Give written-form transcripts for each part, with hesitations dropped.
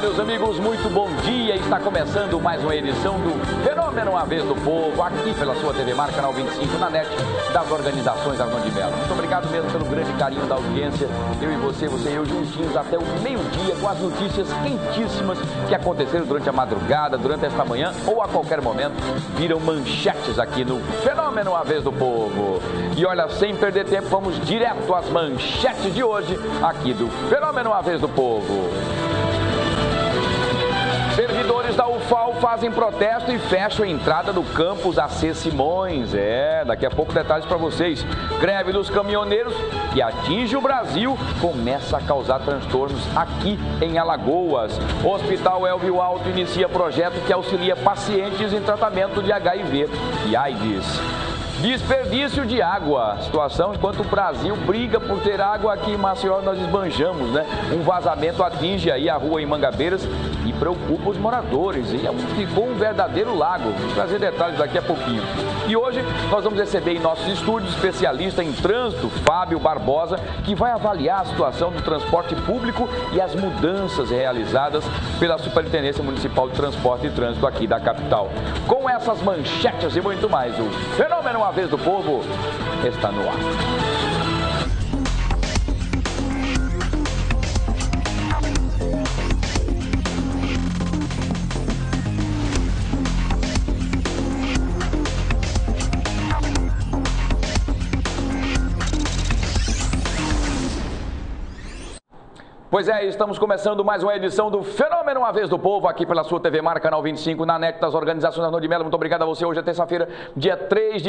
meus amigos, muito bom dia. Está começando mais uma edição do Fenômeno Uma Vez do Povo, aqui pela sua TV Mar, canal 25, na net das organizações Armando de Mello. Muito obrigado mesmo pelo grande carinho da audiência. Eu e você e eu juntinhos até o meio-dia com as notícias quentíssimas que aconteceram durante a madrugada, durante esta manhã ou a qualquer momento, viram manchetes aqui no Fenômeno Uma Vez do Povo. E olha, sem perder tempo, vamos direto às manchetes de hoje, aqui do Fenômeno Uma Vez do Povo. Servidores da UFAL fazem protesto e fecham a entrada do campus AC Simões. Daqui a pouco detalhes para vocês. Greve dos caminhoneiros que atinge o Brasil começa a causar transtornos aqui em Alagoas. O Hospital Elvio Alto inicia projeto que auxilia pacientes em tratamento de HIV e AIDS. Desperdício de água. Situação enquanto o Brasil briga por ter água, aqui em Maceió nós esbanjamos, né? Um vazamento atinge aí a rua em Mangabeiras e preocupa os moradores. E ficou um verdadeiro lago. Vou trazer detalhes daqui a pouquinho. E hoje nós vamos receber em nossos estúdios especialista em trânsito, Fábio Barbosa, que vai avaliar a situação do transporte público e as mudanças realizadas pela Superintendência Municipal de Transporte e Trânsito aqui da capital. Com essas manchetes e muito mais, o Fenômeno Uma Vez do Povo está no ar. Pois é, estamos começando mais uma edição do Fenômeno Uma Vez do Povo, aqui pela sua TV Mar, canal 25, na net das organizações Armando de Mello. Muito obrigado a você. Hoje é terça-feira, dia 3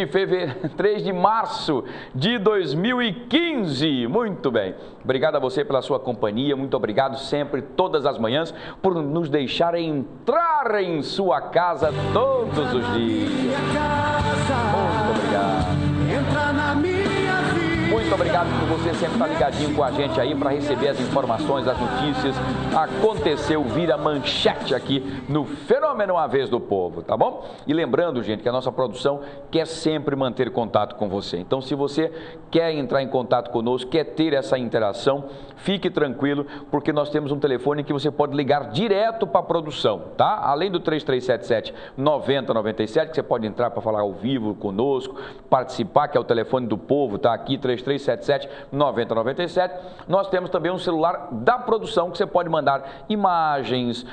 de março de 2015. Muito bem. Obrigado a você pela sua companhia. Muito obrigado sempre, todas as manhãs, por nos deixar entrar em sua casa todos os dias. Muito obrigado. Entra na minha vida. Muito obrigado por você sempre estar ligadinho com a gente aí para receber as informações, as notícias. Aconteceu, vira manchete aqui no Fenômeno Uma Vez do Povo, tá bom? E lembrando, gente, que a nossa produção quer sempre manter contato com você. Então, se você quer entrar em contato conosco, quer ter essa interação, fique tranquilo, porque nós temos um telefone que você pode ligar direto para a produção, tá? Além do 3377-9097, que você pode entrar para falar ao vivo conosco, participar, que é o telefone do povo, tá aqui, 3377-9097. Nós temos também um celular da produção que você pode mandar imagens,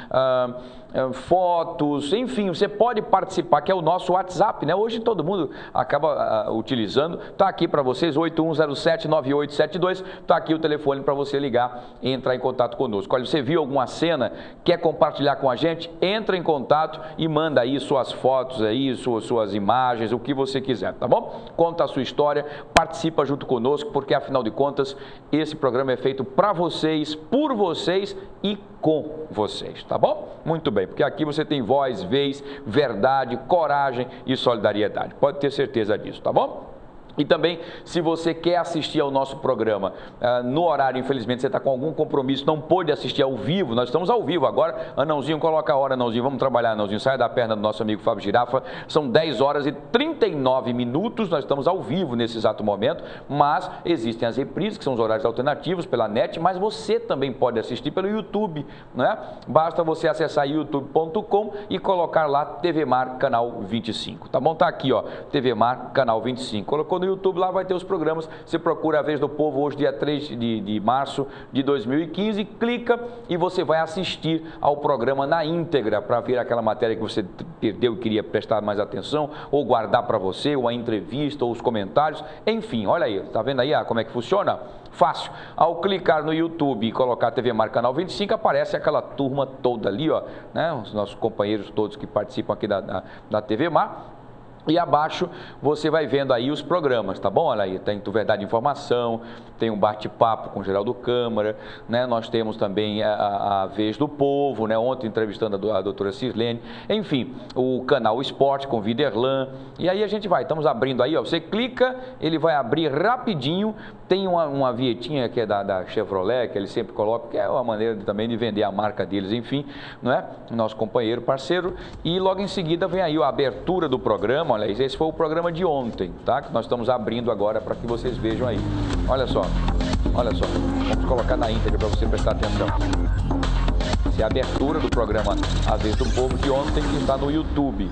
fotos, enfim, você pode participar, que é o nosso WhatsApp, né? Hoje todo mundo acaba utilizando. Tá aqui para vocês, 8107-9872. Tá aqui o telefone para você ligar e entrar em contato conosco. Olha, você viu alguma cena, quer compartilhar com a gente? Entra em contato e manda aí suas fotos aí, suas imagens, o que você quiser, tá bom? Conta a sua história, participa junto conosco, porque afinal de contas, esse programa é feito para vocês, por vocês e com vocês, tá bom? Muito bem, porque aqui você tem voz, vez, verdade, coragem e solidariedade. Pode ter certeza disso, tá bom? E também, se você quer assistir ao nosso programa no horário, infelizmente você está com algum compromisso, não pôde assistir ao vivo, nós estamos ao vivo agora. Anãozinho, coloca a hora, Anãozinho, vamos trabalhar, Anãozinho, sai da perna do nosso amigo Fábio Girafa. São 10 horas e 39 minutos, nós estamos ao vivo nesse exato momento, mas existem as reprises, que são os horários alternativos pela net, mas você também pode assistir pelo YouTube, né? Basta você acessar youtube.com e colocar lá TV Mar, canal 25, tá bom? Tá aqui, ó, TV Mar, canal 25. Colocou no YouTube, lá vai ter os programas. Você procura A Vez do Povo, hoje dia 3 de março de 2015, clica e você vai assistir ao programa na íntegra para ver aquela matéria que você perdeu e queria prestar mais atenção, ou guardar para você, ou a entrevista, ou os comentários, enfim, olha aí, tá vendo aí como é que funciona? Fácil. Ao clicar no YouTube e colocar TV Mar Canal 25, aparece aquela turma toda ali, ó, né? Os nossos companheiros todos que participam aqui da TV Mar. E abaixo você vai vendo aí os programas, tá bom? Olha aí, tem o Verdade e Informação, tem um bate-papo com o Geraldo Câmara, né? Nós temos também a Vez do Povo, né? Ontem entrevistando a doutora Cirlene, enfim, o canal Esporte com Viderlan. E aí a gente vai, estamos abrindo aí, ó, você clica, ele vai abrir rapidinho, tem uma vinhetinha que é da Chevrolet, que ele sempre coloca, que é uma maneira também de vender a marca deles, enfim, não é? Nosso companheiro, parceiro, e logo em seguida vem aí a abertura do programa. Olha, esse foi o programa de ontem, tá? Que nós estamos abrindo agora para que vocês vejam aí. Olha só, olha só. Vamos colocar na íntegra para você prestar atenção. Essa é a abertura do programa A Vez do Povo de ontem, que está no YouTube.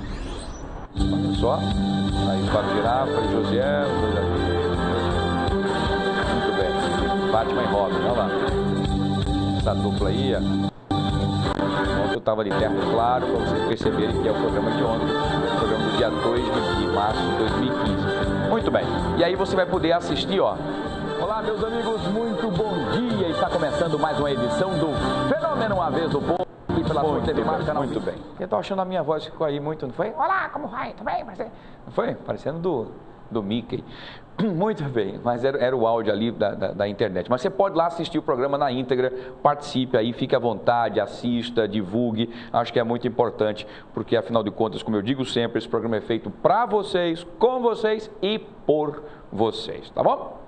Olha só, aí Fábio Girafa e Josiel. Muito bem, Fátima e Robin, olha lá. Essa dupla aí, ontem eu estava de terno claro, para vocês perceberem que é o programa de ontem, o programa do dia 2 de março de 2015. Muito bem, e aí você vai poder assistir, ó. Olá, meus amigos, muito bom dia. Está começando mais uma edição do Fenômeno A Vez do Povo. Aqui pela Sua TV Mais Canal. Muito bem. Eu tô achando a minha voz ficou aí muito, não foi? Olá, como vai? Tudo bem? Não foi? Parecendo do Mickey. Muito bem, mas era o áudio ali da internet. Mas você pode lá assistir o programa na íntegra, participe aí, fique à vontade, assista, divulgue. Acho que é muito importante, porque afinal de contas, como eu digo sempre, esse programa é feito para vocês, com vocês e por vocês, tá bom?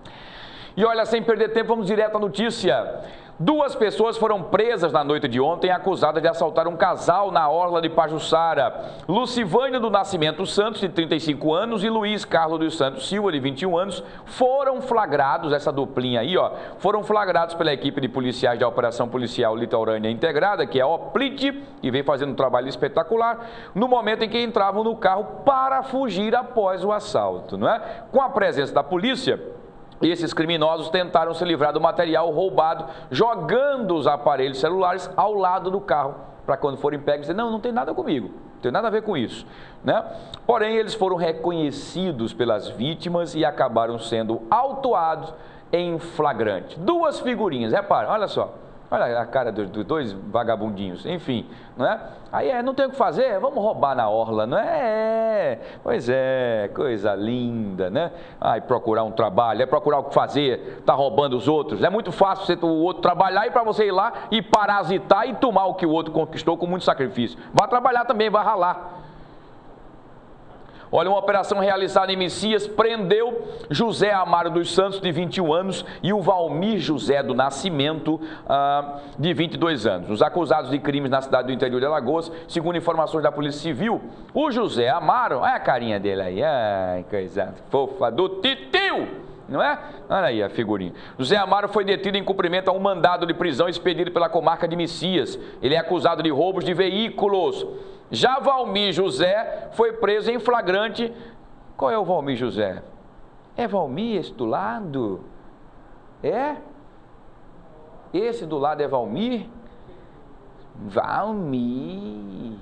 E olha, sem perder tempo, vamos direto à notícia. 2 pessoas foram presas na noite de ontem acusadas de assaltar um casal na orla de Pajuçara. Lucivânia do Nascimento Santos, de 35 anos, e Luiz Carlos dos Santos Silva, de 21 anos, foram flagrados, essa duplinha aí, ó, foram flagrados pela equipe de policiais da Operação Policial Litorânea Integrada, que é a OPLIT, que vem fazendo um trabalho espetacular, no momento em que entravam no carro para fugir após o assalto, não é? Com a presença da polícia, esses criminosos tentaram se livrar do material roubado, jogando os aparelhos celulares ao lado do carro, para quando forem pegos dizer, não tem nada comigo, não tem nada a ver com isso, né? Porém, eles foram reconhecidos pelas vítimas e acabaram sendo autuados em flagrante. 2 figurinhas, repara, olha só. Olha a cara dos 2 vagabundinhos, enfim, não é? Aí não tem o que fazer, vamos roubar na orla, não é? Pois é, coisa linda, né? Aí procurar um trabalho, é procurar o que fazer, tá roubando os outros. É muito fácil o outro trabalhar e para você ir lá e parasitar e tomar o que o outro conquistou com muito sacrifício. Vá trabalhar também, vá ralar. Olha, uma operação realizada em Messias prendeu José Amaro dos Santos, de 21 anos, e o Valmir José do Nascimento, de 22 anos. Os acusados de crimes na cidade do interior de Alagoas, segundo informações da Polícia Civil, o José Amaro, olha a carinha dele aí, ai, coisa fofa do titio! Não é? Olha aí a figurinha. José Amaro foi detido em cumprimento a um mandado de prisão expedido pela comarca de Messias. Ele é acusado de roubos de veículos. Já Valmir José foi preso em flagrante. Qual é o Valmir José? É Valmir esse do lado? É? Esse do lado é Valmir? Valmir.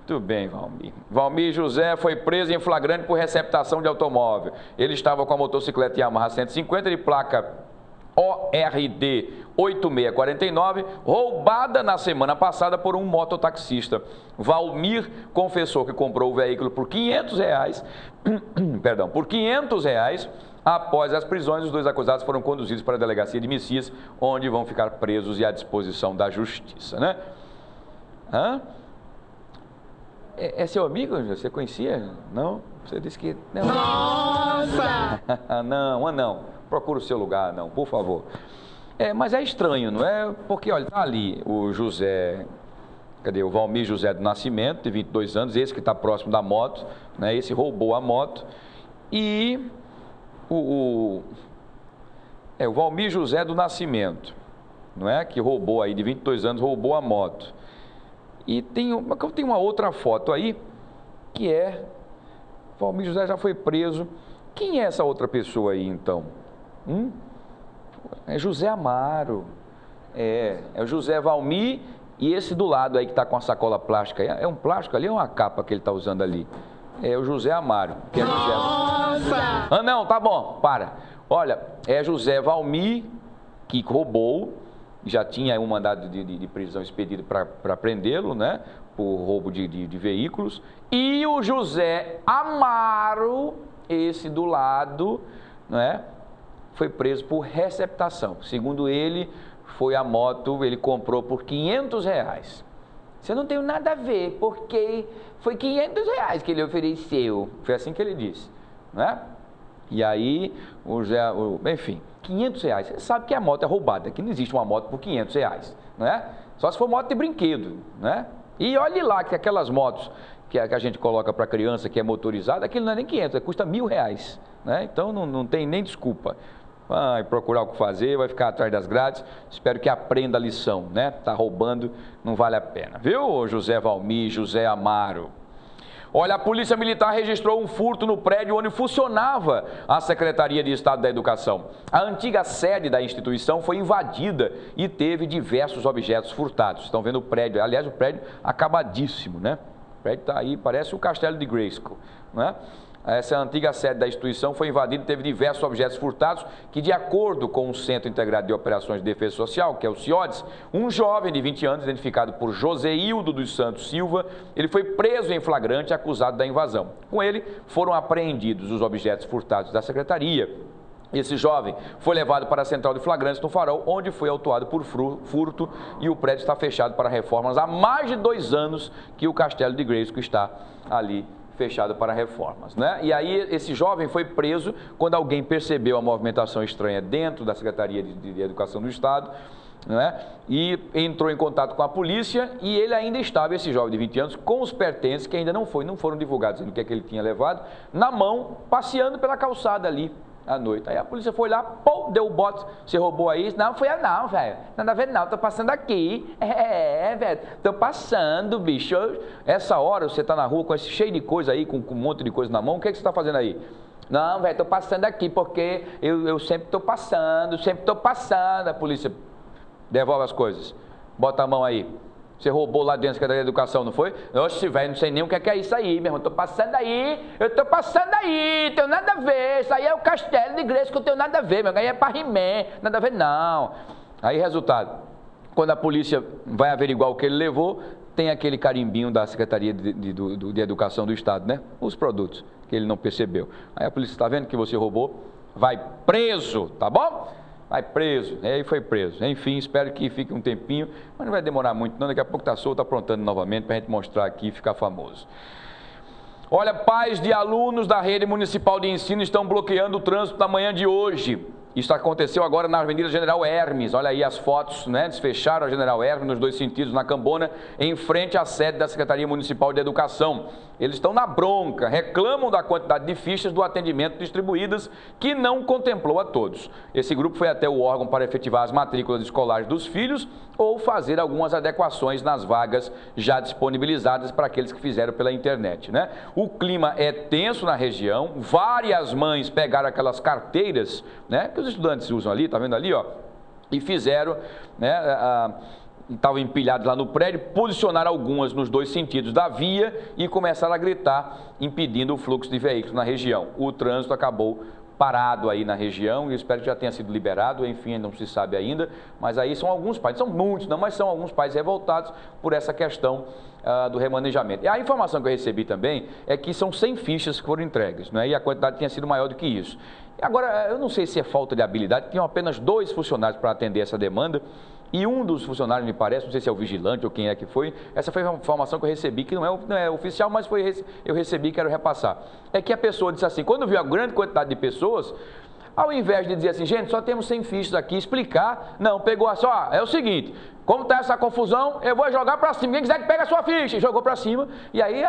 Muito bem, Valmir. Valmir José foi preso em flagrante por receptação de automóvel. Ele estava com a motocicleta Yamaha 150 de placa ORD 8649, roubada na semana passada por um mototaxista. Valmir confessou que comprou o veículo por R$500, por R$500. Após as prisões, os 2 acusados foram conduzidos para a delegacia de Messias, onde vão ficar presos e à disposição da justiça, né? Hã? É seu amigo? Você conhecia? Não? Você disse que... Não. Nossa! não. Procura o seu lugar, não, por favor. Mas é estranho, não é? Porque, olha, tá ali o José... Cadê? O Valmir José do Nascimento, de 22 anos, esse que está próximo da moto, né? Esse roubou a moto. E o Valmir José do Nascimento, não é? Que roubou aí, de 22 anos, roubou a moto. E tem uma outra foto aí, que é... Valmir José já foi preso. Quem é essa outra pessoa aí, então? É José Amaro. É o José Valmir e esse do lado aí que está com a sacola plástica. É um plástico ali ou é uma capa que ele está usando ali? É o José Amaro. Que é Nossa! Não, tá bom, para. Olha, é José Valmir que roubou. Já tinha um mandado de prisão expedido para prendê-lo, né? Por roubo de veículos. E o José Amaro, esse do lado, né? Foi preso por receptação. Segundo ele, foi a moto, ele comprou por R$500. Você não tem nada a ver, porque foi R$500 que ele ofereceu. Foi assim que ele disse, né? E aí, enfim, R$500. Você sabe que a moto é roubada, que não existe uma moto por R$500, né? Só se for moto de brinquedo, né? E olhe lá que aquelas motos que a gente coloca para criança, que é motorizada, aquilo não é nem 500, custa R$1.000, né? Então não tem nem desculpa. vai procurar o que fazer, vai ficar atrás das grades. Espero que aprenda a lição, né? Tá roubando, não vale a pena. Viu, José Valmir, José Amaro? Olha, a Polícia Militar registrou um furto no prédio onde funcionava a Secretaria de Estado da Educação. A antiga sede da instituição foi invadida e teve diversos objetos furtados. Estão vendo o prédio, aliás, o prédio acabadíssimo, né? O prédio está aí, parece o Castelo de Grayskull, né? Essa antiga sede da instituição foi invadida e teve diversos objetos furtados que, de acordo com o Centro Integrado de Operações de Defesa Social, que é o CIODES, um jovem de 20 anos, identificado por Joseildo dos Santos Silva, ele foi preso em flagrante acusado da invasão. Com ele, foram apreendidos os objetos furtados da secretaria. Esse jovem foi levado para a central de flagrantes no Farol, onde foi autuado por furto, e o prédio está fechado para reformas há mais de 2 anos que o Castelo de Grayskull está ali fechado para reformas, né? E aí esse jovem foi preso quando alguém percebeu a movimentação estranha dentro da Secretaria de Educação do Estado, né? E entrou em contato com a polícia e ele ainda estava, esse jovem de 20 anos, com os pertences que ainda não foram divulgados, no que é que ele tinha levado, na mão, passeando pela calçada ali à noite. Aí a polícia foi lá, pô, deu o bote, você roubou aí? Não, foi eu não, velho, nada a ver não, tô passando aqui, velho, tô passando, bicho. Essa hora você tá na rua com esse cheio de coisa aí, com um monte de coisa na mão, o que é que você tá fazendo aí? Não, velho, tô passando aqui porque eu sempre tô passando, a polícia devolve as coisas, bota a mão aí. Você roubou lá dentro da Secretaria de Educação, não foi? Oxe, velho, não sei nem o que é isso aí, meu irmão. Tô passando aí, tenho nada a ver. Isso aí é o Castelo de Grayskull, que eu tenho nada a ver, meu. Aí é para He-Man, nada a ver, não. Aí, resultado, quando a polícia vai averiguar o que ele levou, tem aquele carimbinho da Secretaria de Educação do Estado, né? Os produtos que ele não percebeu. Aí a polícia está vendo que você roubou, vai preso, tá bom? Vai preso, e aí foi preso. Enfim, espero que fique um tempinho, mas não vai demorar muito não, daqui a pouco está solto, aprontando novamente para a gente mostrar aqui e ficar famoso. Olha, pais de alunos da rede municipal de ensino estão bloqueando o trânsito na manhã de hoje. Isso aconteceu agora na Avenida General Hermes, olha aí as fotos, né? Desfecharam a General Hermes nos 2 sentidos, na Cambona, em frente à sede da Secretaria Municipal de Educação. Eles estão na bronca, reclamam da quantidade de fichas do atendimento distribuídas, que não contemplou a todos. Esse grupo foi até o órgão para efetivar as matrículas escolares dos filhos ou fazer algumas adequações nas vagas já disponibilizadas para aqueles que fizeram pela internet, né? O clima é tenso na região, várias mães pegaram aquelas carteiras, né, que os estudantes usam ali, tá vendo ali, ó, e fizeram, né, estavam empilhados lá no prédio, posicionaram algumas nos 2 sentidos da via e começaram a gritar, impedindo o fluxo de veículos na região. O trânsito acabou parado aí na região, e eu espero que já tenha sido liberado, enfim, não se sabe ainda, mas aí são alguns pais, são muitos, não, mas são alguns pais revoltados por essa questão do remanejamento. E a informação que eu recebi também é que são 100 fichas que foram entregues, né, e a quantidade tinha sido maior do que isso. Agora, eu não sei se é falta de habilidade, tinham apenas 2 funcionários para atender essa demanda, e um dos funcionários, me parece, não sei se é o vigilante ou quem é que foi, essa foi uma informação que eu recebi, que não é oficial, mas eu recebi e quero repassar. É que a pessoa disse assim, quando viu a grande quantidade de pessoas, ao invés de dizer assim, gente, só temos 100 fichas aqui, explicar, não, pegou assim, ó, é o seguinte, como está essa confusão, eu vou jogar para cima, quem quiser que pegue a sua ficha, jogou para cima, e aí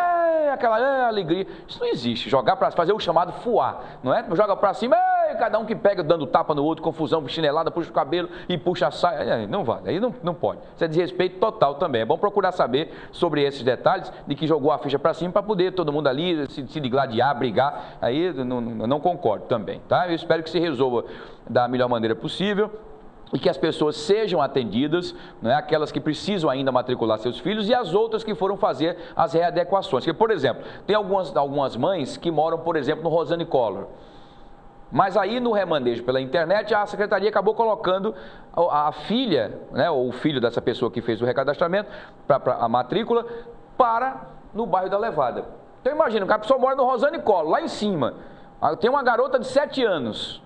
aquela alegria, isso não existe, jogar para fazer o chamado fuar, não é? Joga para cima, cada um que pega dando tapa no outro, confusão, chinelada, puxa o cabelo e puxa a saia, não vale, aí não pode, isso é desrespeito total também, é bom procurar saber sobre esses detalhes, de que jogou a ficha para cima para poder todo mundo ali se digladiar, brigar, aí eu não concordo também, tá? Eu espero que se resolva da melhor maneira possível, e que as pessoas sejam atendidas, né, aquelas que precisam ainda matricular seus filhos e as outras que foram fazer as readequações. Porque, por exemplo, tem algumas mães que moram, por exemplo, no Rosane Collor. Mas aí no remanejo pela internet, a secretaria acabou colocando a filha, né, ou o filho dessa pessoa que fez o recadastramento, para a matrícula, no bairro da Levada. Então imagina, a pessoa mora no Rosane Collor, lá em cima. Tem uma garota de 7 anos.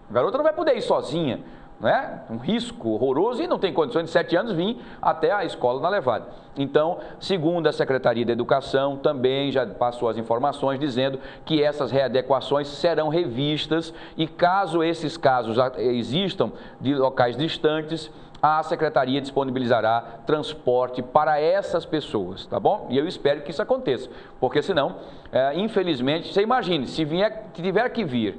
A garota não vai poder ir sozinha. Né? Um risco horroroso e não tem condições de 7 anos vir até a escola na Levada. Então, segundo a Secretaria de Educação, também já passou as informações dizendo que essas readequações serão revistas e caso esses casos existam de locais distantes, a Secretaria disponibilizará transporte para essas pessoas, tá bom? E eu espero que isso aconteça, porque senão, infelizmente, você imagine, se tiver que vir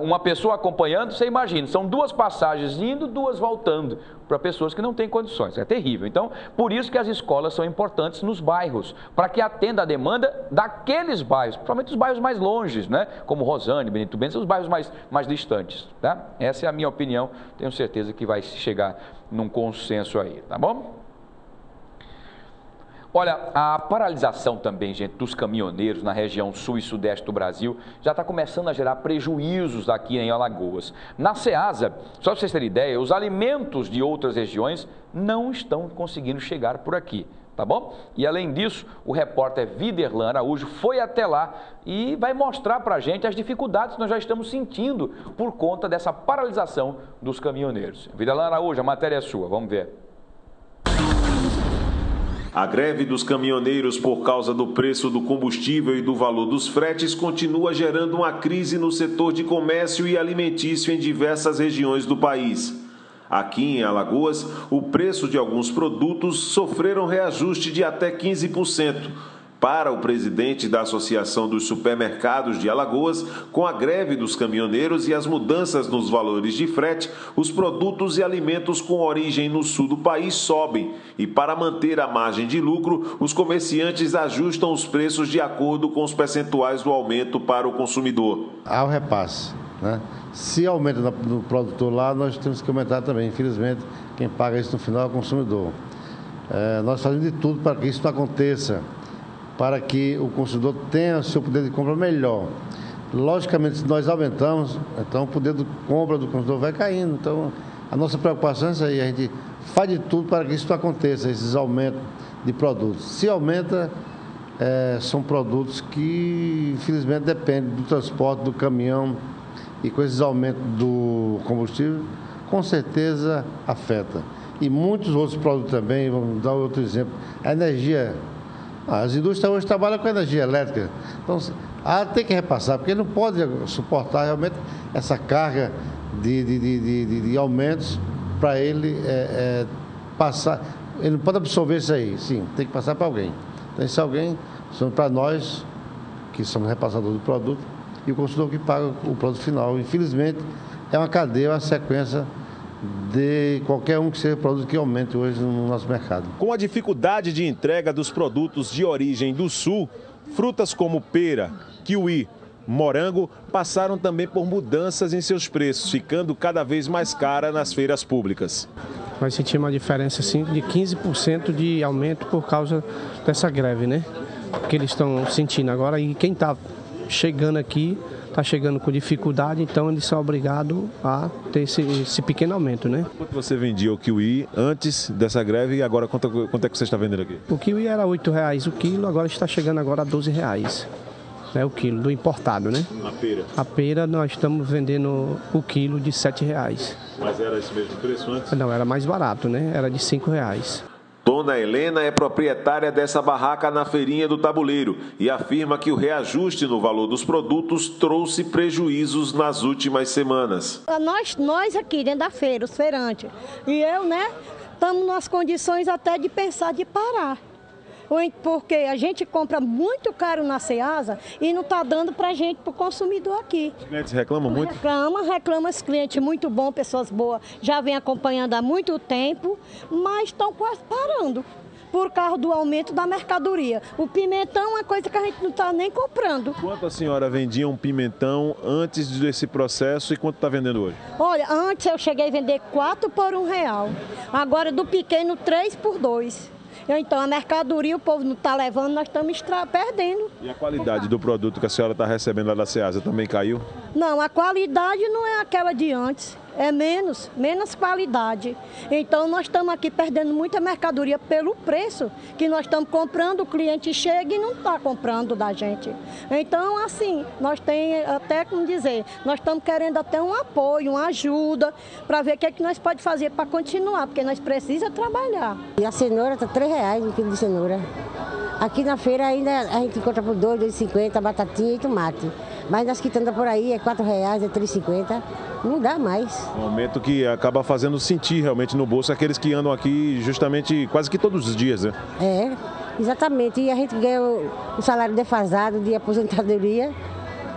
uma pessoa acompanhando, você imagina, são 2 passagens indo, 2 voltando, para pessoas que não têm condições. É terrível. Então, por isso que as escolas são importantes nos bairros, para que atenda a demanda daqueles bairros, principalmente os bairros mais longes, né? Como Rosane, Benito Bento, são os bairros mais distantes. Tá? Essa é a minha opinião, tenho certeza que vai chegar num consenso aí, tá bom? Olha, a paralisação também, gente, dos caminhoneiros na região sul e sudeste do Brasil já está começando a gerar prejuízos aqui em Alagoas. Na Ceasa, só para vocês terem ideia, os alimentos de outras regiões não estão conseguindo chegar por aqui, tá bom? E além disso, o repórter Viderlan Araújo foi até lá e vai mostrar para a gente as dificuldades que nós já estamos sentindo por conta dessa paralisação dos caminhoneiros. Viderlan Araújo, a matéria é sua, vamos ver. A greve dos caminhoneiros por causa do preço do combustível e do valor dos fretes continua gerando uma crise no setor de comércio e alimentício em diversas regiões do país. Aqui em Alagoas, o preço de alguns produtos sofreram reajuste de até 15%. Para o presidente da Associação dos Supermercados de Alagoas, com a greve dos caminhoneiros e as mudanças nos valores de frete, os produtos e alimentos com origem no sul do país sobem. E para manter a margem de lucro, os comerciantes ajustam os preços de acordo com os percentuais do aumento para o consumidor. Há o repasse, né? Se aumenta no produtor lá, nós temos que aumentar também. Infelizmente, quem paga isso no final é o consumidor. Nós fazemos de tudo para que isso não aconteça, para que o consumidor tenha o seu poder de compra melhor. Logicamente, se nós aumentamos, então o poder de compra do consumidor vai caindo. Então, a nossa preocupação é isso aí, a gente faz de tudo para que isso não aconteça, esses aumentos de produtos. Se aumenta, são produtos que, infelizmente, dependem do transporte, do caminhão, e com esses aumentos do combustível, com certeza afeta. E muitos outros produtos também, vamos dar outro exemplo, a energia. As indústrias hoje trabalham com energia elétrica, então tem que repassar, porque não pode suportar realmente essa carga de aumentos para ele passar. Ele não pode absorver isso aí, sim, tem que passar para alguém. Então, esse alguém são para nós, que somos repassadores do produto, e o consumidor que paga o produto final. Infelizmente, é uma cadeia, uma sequência de qualquer um que seja produto que aumente hoje no nosso mercado. Com a dificuldade de entrega dos produtos de origem do sul, frutas como pera, kiwi, morango passaram também por mudanças em seus preços, ficando cada vez mais cara nas feiras públicas. Nós sentimos uma diferença assim, de 15% de aumento por causa dessa greve, né? Que eles estão sentindo agora, e quem está chegando aqui está chegando com dificuldade, então eles são obrigados a ter esse pequeno aumento, né? Quanto você vendia o kiwi antes dessa greve e agora quanto é que você está vendendo aqui? O kiwi era R$8 o quilo, agora está chegando agora a R$12, né, o quilo, do importado, né? A pera? A pera nós estamos vendendo o quilo de R$7. Mas era esse mesmo preço antes? Não, era mais barato, né? Era de R$5. Dona Helena é proprietária dessa barraca na feirinha do Tabuleiro e afirma que o reajuste no valor dos produtos trouxe prejuízos nas últimas semanas. Nós aqui dentro da feira, os feirantes, e eu, né, estamos nas condições até de pensar de parar. Porque a gente compra muito caro na Ceasa e não está dando para a gente, para o consumidor aqui. Os clientes reclamam muito? Reclamam os clientes, muito bom, pessoas boas, já vem acompanhando há muito tempo, mas estão quase parando por causa do aumento da mercadoria. O pimentão é uma coisa que a gente não está nem comprando. Quanto a senhora vendia um pimentão antes desse processo e quanto está vendendo hoje? Olha, antes eu cheguei a vender 4 por R$1, agora do pequeno 3 por 2. Então, a mercadoria o povo não está levando, nós estamos perdendo. E a qualidade do produto que a senhora está recebendo lá da Ceasa também caiu? Não, a qualidade não é aquela de antes, é menos qualidade. Então, nós estamos aqui perdendo muita mercadoria pelo preço que nós estamos comprando, o cliente chega e não está comprando da gente. Então, assim, nós temos até como dizer, nós estamos querendo até um apoio, uma ajuda, para ver o que é que nós podemos fazer para continuar, porque nós precisamos trabalhar. E a cenoura está R$3 o quilo de cenoura. Aqui na feira ainda a gente encontra por R$2, R$2,50, batatinha e tomate. Mas nas que andam por aí é R$4, é R$3,50. Não dá mais. Um aumento que acaba fazendo sentir realmente no bolso aqueles que andam aqui justamente quase que todos os dias, né? É, exatamente. E a gente ganha o salário defasado de aposentadoria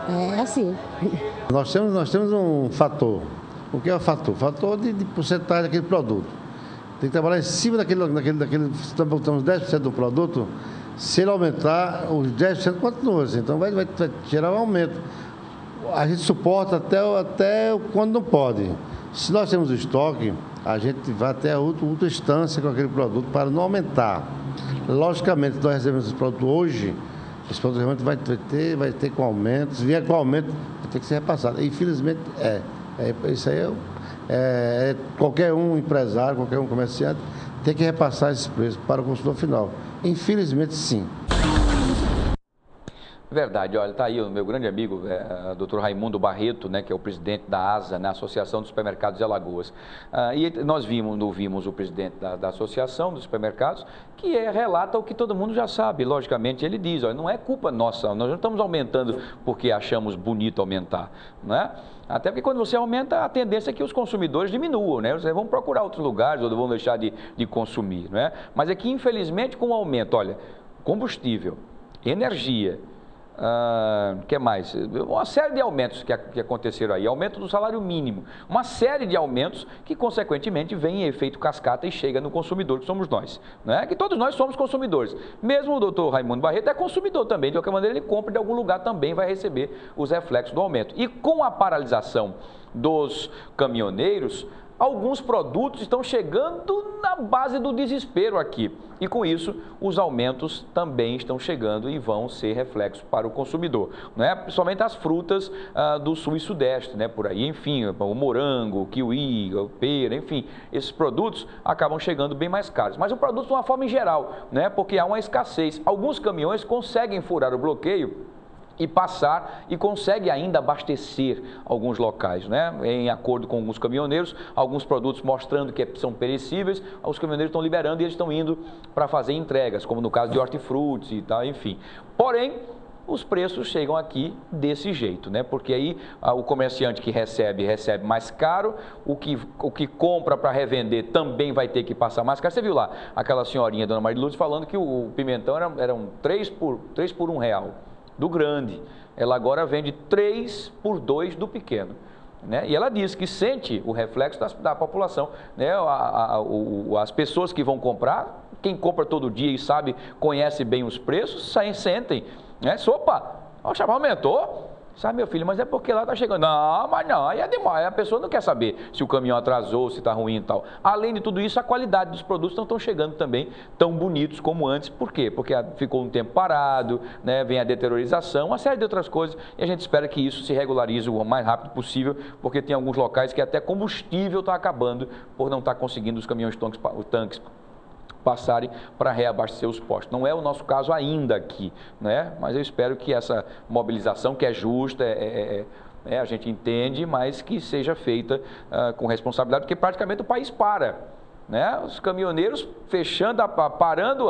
É assim. Nós temos um fator. O que é o fator? Fator de porcentagem daquele produto. Tem que trabalhar em cima daquele estamos botando 10% do produto, se ele aumentar, os 10% continua assim, então vai gerar um aumento. A gente suporta até quando não pode. Se nós temos estoque, a gente vai até a última instância com aquele produto para não aumentar. Logicamente, nós recebemos esse produto hoje, esse produto realmente vai ter com aumento, se vier com aumento, vai ter que ser repassado. Infelizmente, isso aí qualquer um empresário, qualquer um comerciante tem que repassar esse preço para o consumidor final. Infelizmente, sim. Verdade, olha, está aí o meu grande amigo, Dr. Raimundo Barreto, né, que é o presidente da ASA, né, Associação dos Supermercados de Alagoas. E nós ouvimos o presidente da Associação dos Supermercados, que relata o que todo mundo já sabe. Logicamente, ele diz, olha, não é culpa nossa, nós não estamos aumentando porque achamos bonito aumentar, não é? Até porque quando você aumenta, a tendência é que os consumidores diminuam, né? Vocês vão procurar outros lugares ou vão deixar de consumir, não é? Mas é que, infelizmente, com o aumento, olha, combustível, energia, que mais? Uma série de aumentos que aconteceram aí, aumento do salário mínimo, uma série de aumentos que consequentemente vem em efeito cascata e chega no consumidor, que somos nós, né? Que todos nós somos consumidores, mesmo o doutor Raimundo Barreto é consumidor também, de qualquer maneira ele compra de algum lugar também, vai receber os reflexos do aumento. E com a paralisação dos caminhoneiros, alguns produtos estão chegando na base do desespero aqui. E com isso, os aumentos também estão chegando e vão ser reflexos para o consumidor, né? Principalmente as frutas do sul e sudeste, né? Por aí, enfim, o morango, o kiwi, a pera, enfim, esses produtos acabam chegando bem mais caros. Mas o produto de uma forma em geral, né? Porque há uma escassez. Alguns caminhões conseguem furar o bloqueio e passar e consegue ainda abastecer alguns locais, né? Em acordo com alguns caminhoneiros, alguns produtos mostrando que são perecíveis, os caminhoneiros estão liberando e eles estão indo para fazer entregas, como no caso de hortifrutis e tal, enfim. Porém, os preços chegam aqui desse jeito, né? Porque aí o comerciante que recebe mais caro, o que compra para revender também vai ter que passar mais caro. Você viu lá aquela senhorinha, dona Maria Lourdes, falando que o pimentão eram 3 por R$1 do grande. Ela agora vende 3 por 2 do pequeno, né? E ela diz que sente o reflexo da população, né? As pessoas que vão comprar, quem compra todo dia e conhece bem os preços, sentem, né? Opa, aumentou. Sabe, meu filho, mas é porque lá está chegando. Não, mas não, aí é demais. A pessoa não quer saber se o caminhão atrasou, se está ruim e tal. Além de tudo isso, a qualidade dos produtos não estão chegando também tão bonitos como antes. Por quê? Porque ficou um tempo parado, né? Vem a deteriorização, uma série de outras coisas. E a gente espera que isso se regularize o mais rápido possível, porque tem alguns locais que até combustível está acabando por não estar conseguindo os caminhões tanques passarem para reabastecer os postos. Não é o nosso caso ainda aqui, né? Mas eu espero que essa mobilização, que é justa, a gente entende, mas que seja feita com responsabilidade, porque praticamente o país para, né? Os caminhoneiros fechando, parando,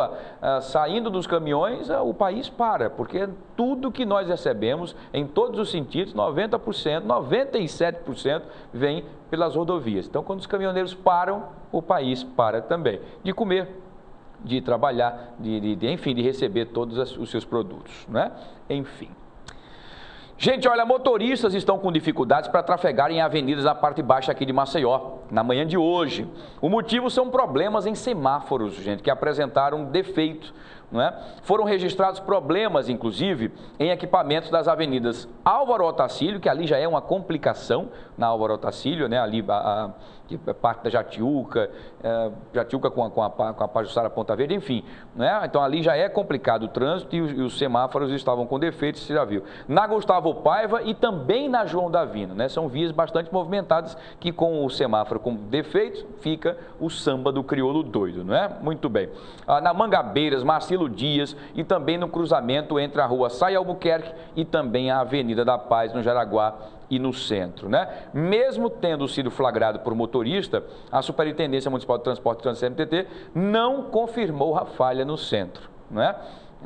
saindo dos caminhões, o país para, porque tudo que nós recebemos, em todos os sentidos, 90%, 97% vem pelas rodovias. Então, quando os caminhoneiros param, o país para também de comer, de trabalhar, enfim, de receber todos os seus produtos, né? Enfim. Gente, olha, motoristas estão com dificuldades para trafegar em avenidas na parte baixa aqui de Maceió, na manhã de hoje. O motivo são problemas em semáforos, gente, que apresentaram defeito, não é? Foram registrados problemas, inclusive, em equipamentos das avenidas Álvaro Otacílio, que ali já é uma complicação na Álvaro Otacílio, né? Ali parte da Jatiuca, Jatiuca com a Pajuçara Ponta Verde, enfim, né? Então ali já é complicado o trânsito e os semáforos estavam com defeitos, você já viu. Na Gustavo Paiva e também na João Davino, né? São vias bastante movimentadas que com o semáforo com defeitos fica o samba do crioulo doido, não é? Muito bem. Na Mangabeiras, Marcelo Dias e também no cruzamento entre a rua Saia Albuquerque e também a Avenida da Paz, no Jaraguá e no centro, né? Mesmo tendo sido flagrado por motorista, a Superintendência Municipal de Transporte e Trânsito CMTT não confirmou a falha no centro, né?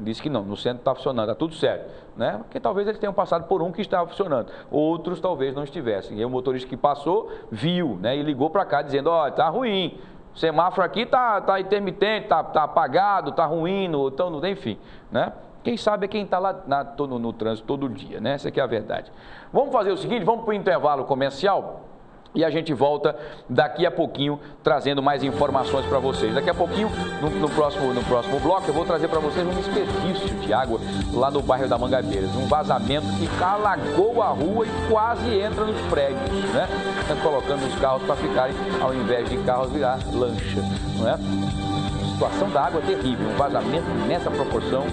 Disse que não, no centro está funcionando, está tudo certo, né? Porque talvez eles tenham passado por um que estava funcionando, outros talvez não estivessem. E o motorista que passou viu, né? E ligou para cá dizendo, ó, tá ruim, o semáforo aqui tá intermitente, tá apagado, tá ruim, então, enfim, né? Quem sabe é quem está lá no trânsito todo dia, né? Essa aqui é a verdade. Vamos fazer o seguinte, vamos para o intervalo comercial e a gente volta daqui a pouquinho trazendo mais informações para vocês. Daqui a pouquinho, no próximo bloco, eu vou trazer para vocês um desperdício de água lá no bairro da Mangabeiras. Um vazamento que alagou a rua e quase entra nos prédios, né? Estão colocando os carros para ficarem, ao invés de carros, virar lancha, não é? A situação da água é terrível, um vazamento nessa proporção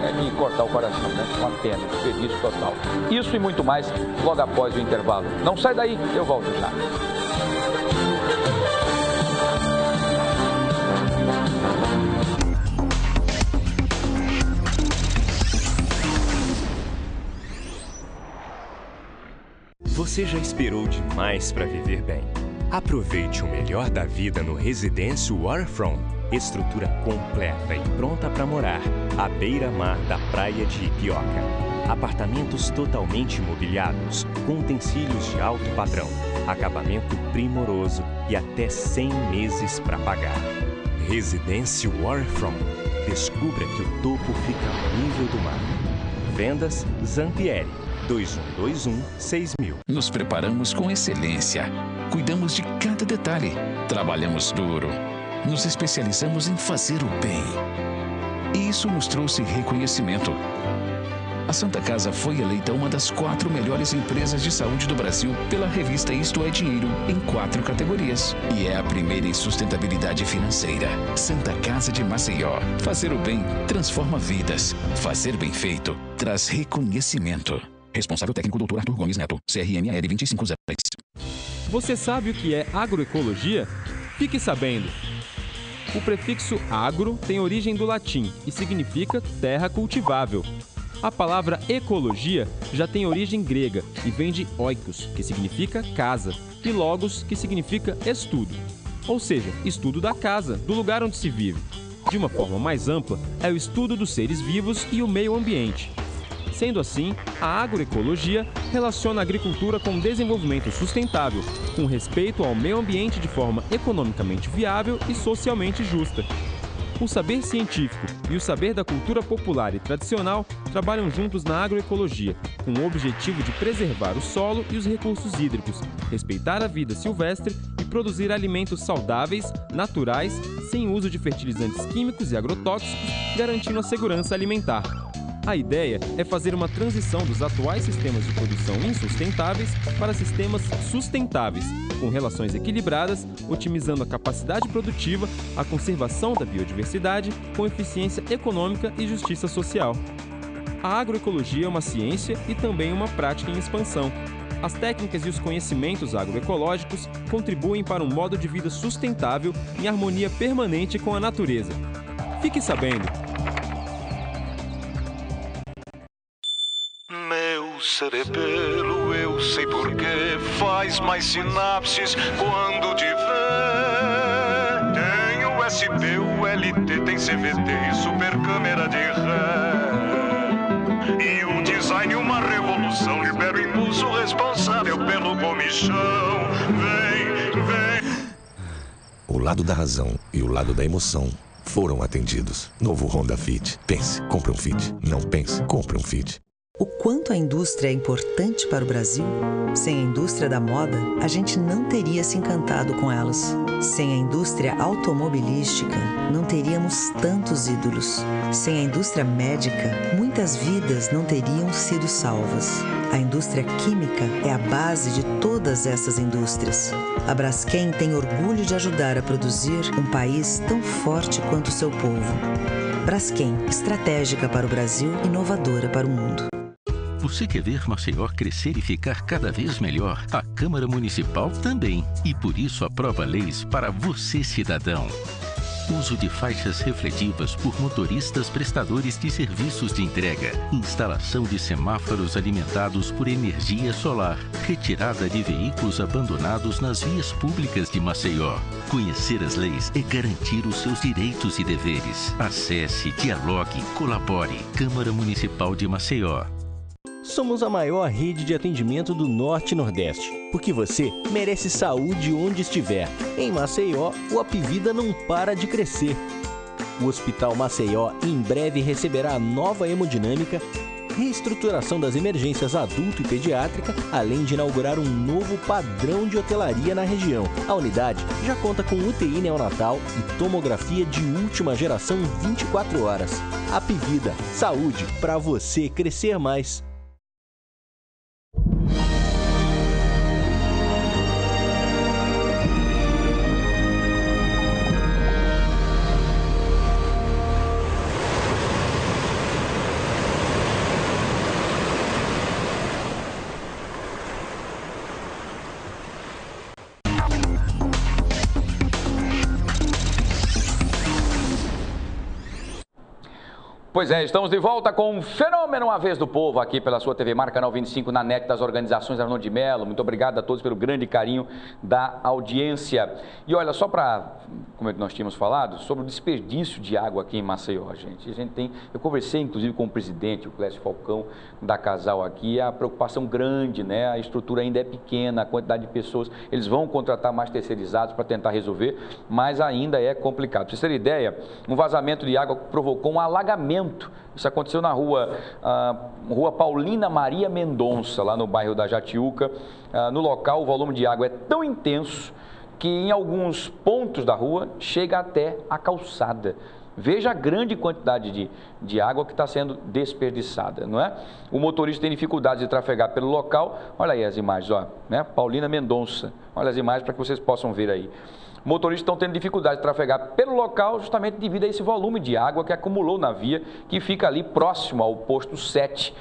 é de cortar o coração, né? Uma pena, desperdício total. Isso e muito mais logo após o intervalo. Não sai daí, eu volto já. Você já esperou demais para viver bem. Aproveite o melhor da vida no Residência Waterfront. Estrutura completa e pronta para morar, à beira-mar da praia de Ipioca. Apartamentos totalmente mobiliados, com utensílios de alto padrão, acabamento primoroso e até 100 meses para pagar. Residência Waterfront. Descubra que o topo fica ao nível do mar. Vendas Zampieri 2121-6000. Nos preparamos com excelência. Cuidamos de cada detalhe. Trabalhamos duro. Nos especializamos em fazer o bem. E isso nos trouxe reconhecimento. A Santa Casa foi eleita uma das 4 melhores empresas de saúde do Brasil pela revista Isto é Dinheiro em 4 categorias. E é a primeira em sustentabilidade financeira. Santa Casa de Maceió. Fazer o bem transforma vidas. Fazer bem feito traz reconhecimento. Responsável técnico Dr. Arthur Gomes Neto, CRMAL 2503. Você sabe o que é agroecologia? Fique sabendo. O prefixo agro tem origem do latim e significa terra cultivável. A palavra ecologia já tem origem grega e vem de oikos, que significa casa, e logos, que significa estudo. Ou seja, estudo da casa, do lugar onde se vive. De uma forma mais ampla, é o estudo dos seres vivos e o meio ambiente. Sendo assim, a agroecologia relaciona a agricultura com desenvolvimento sustentável, com respeito ao meio ambiente de forma economicamente viável e socialmente justa. O saber científico e o saber da cultura popular e tradicional trabalham juntos na agroecologia, com o objetivo de preservar o solo e os recursos hídricos, respeitar a vida silvestre e produzir alimentos saudáveis, naturais, sem uso de fertilizantes químicos e agrotóxicos, garantindo a segurança alimentar. A ideia é fazer uma transição dos atuais sistemas de produção insustentáveis para sistemas sustentáveis, com relações equilibradas, otimizando a capacidade produtiva, a conservação da biodiversidade, com eficiência econômica e justiça social. A agroecologia é uma ciência e também uma prática em expansão. As técnicas e os conhecimentos agroecológicos contribuem para um modo de vida sustentável em harmonia permanente com a natureza. Fique sabendo! Cerebelo, eu sei porquê, faz mais sinapses quando te vê. Tem USB, ULT, tem CVT e super câmera de ré. E um design, uma revolução, libera o impulso responsável pelo comichão. Vem. O lado da razão e o lado da emoção foram atendidos. Novo Honda Fit. Pense, compre um Fit. Não pense, compre um Fit. O quanto a indústria é importante para o Brasil? Sem a indústria da moda, a gente não teria se encantado com elas. Sem a indústria automobilística, não teríamos tantos ídolos. Sem a indústria médica, muitas vidas não teriam sido salvas. A indústria química é a base de todas essas indústrias. A Braskem tem orgulho de ajudar a produzir um país tão forte quanto o seu povo. Braskem, estratégica para o Brasil, inovadora para o mundo. Você quer ver Maceió crescer e ficar cada vez melhor? A Câmara Municipal também. E por isso aprova leis para você, cidadão. Uso de faixas refletivas por motoristas prestadores de serviços de entrega. Instalação de semáforos alimentados por energia solar. Retirada de veículos abandonados nas vias públicas de Maceió. Conhecer as leis é garantir os seus direitos e deveres. Acesse, dialogue, colabore. Câmara Municipal de Maceió. Somos a maior rede de atendimento do Norte e Nordeste, porque você merece saúde onde estiver. Em Maceió, o Apvida não para de crescer. O Hospital Maceió em breve receberá a nova hemodinâmica, reestruturação das emergências adulto e pediátrica, além de inaugurar um novo padrão de hotelaria na região. A unidade já conta com UTI neonatal e tomografia de última geração 24 horas. Apvida, saúde para você crescer mais. Pois é, estamos de volta com o Fenômeno Uma Vez do Povo, aqui pela sua TV Mar, Canal 25, na NET das organizações Arnoldo de Melo. Muito obrigado a todos pelo grande carinho da audiência. E olha, só para, como nós tínhamos falado, sobre o desperdício de água aqui em Maceió, gente. Eu conversei, inclusive, com o presidente, o Clécio Falcão, da Casal aqui, a preocupação grande, né? A estrutura ainda é pequena, a quantidade de pessoas, eles vão contratar mais terceirizados para tentar resolver, mas ainda é complicado. Para vocês terem ideia, um vazamento de água provocou um alagamento. Isso aconteceu na rua Paulina Maria Mendonça, lá no bairro da Jatiuca. No local, o volume de água é tão intenso que em alguns pontos da rua chega até a calçada. Veja a grande quantidade de água que está sendo desperdiçada, não é? O motorista tem dificuldade de trafegar pelo local. Olha aí as imagens, ó, né? Paulina Mendonça. Olha as imagens para que vocês possam ver aí. Motoristas estão tendo dificuldade de trafegar pelo local justamente devido a esse volume de água que acumulou na via, que fica ali próximo ao posto 7.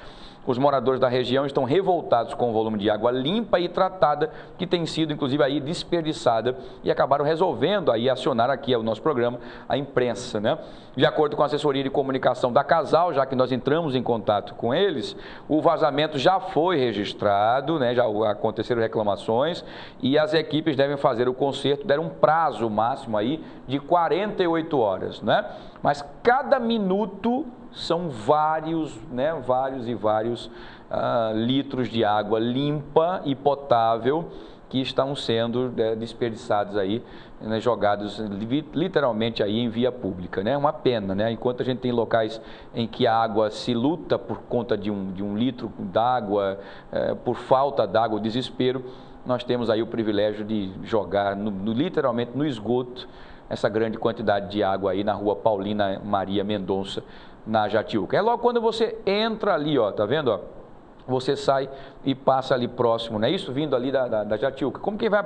Os moradores da região estão revoltados com o volume de água limpa e tratada, que tem sido, inclusive, aí desperdiçada, e acabaram resolvendo aí acionar aqui o nosso programa, a imprensa, né? De acordo com a assessoria de comunicação da Casal, já que nós entramos em contato com eles, o vazamento já foi registrado, né? Já aconteceram reclamações e as equipes devem fazer o conserto, deram um prazo máximo aí de 48 horas, né? Mas cada minuto são vários litros de água limpa e potável que estão sendo desperdiçados aí, né, jogados literalmente aí em via pública, né? Uma pena, né? Enquanto a gente tem locais em que a água se luta por conta de um litro d'água, por falta d'água, desespero, nós temos aí o privilégio de jogar literalmente no esgoto essa grande quantidade de água aí na rua Paulina Maria Mendonça, na Jatiuca. É logo quando você entra ali, ó, tá vendo, ó? Você sai e passa ali próximo, não é isso? Vindo ali da Jatiuca. Como quem vai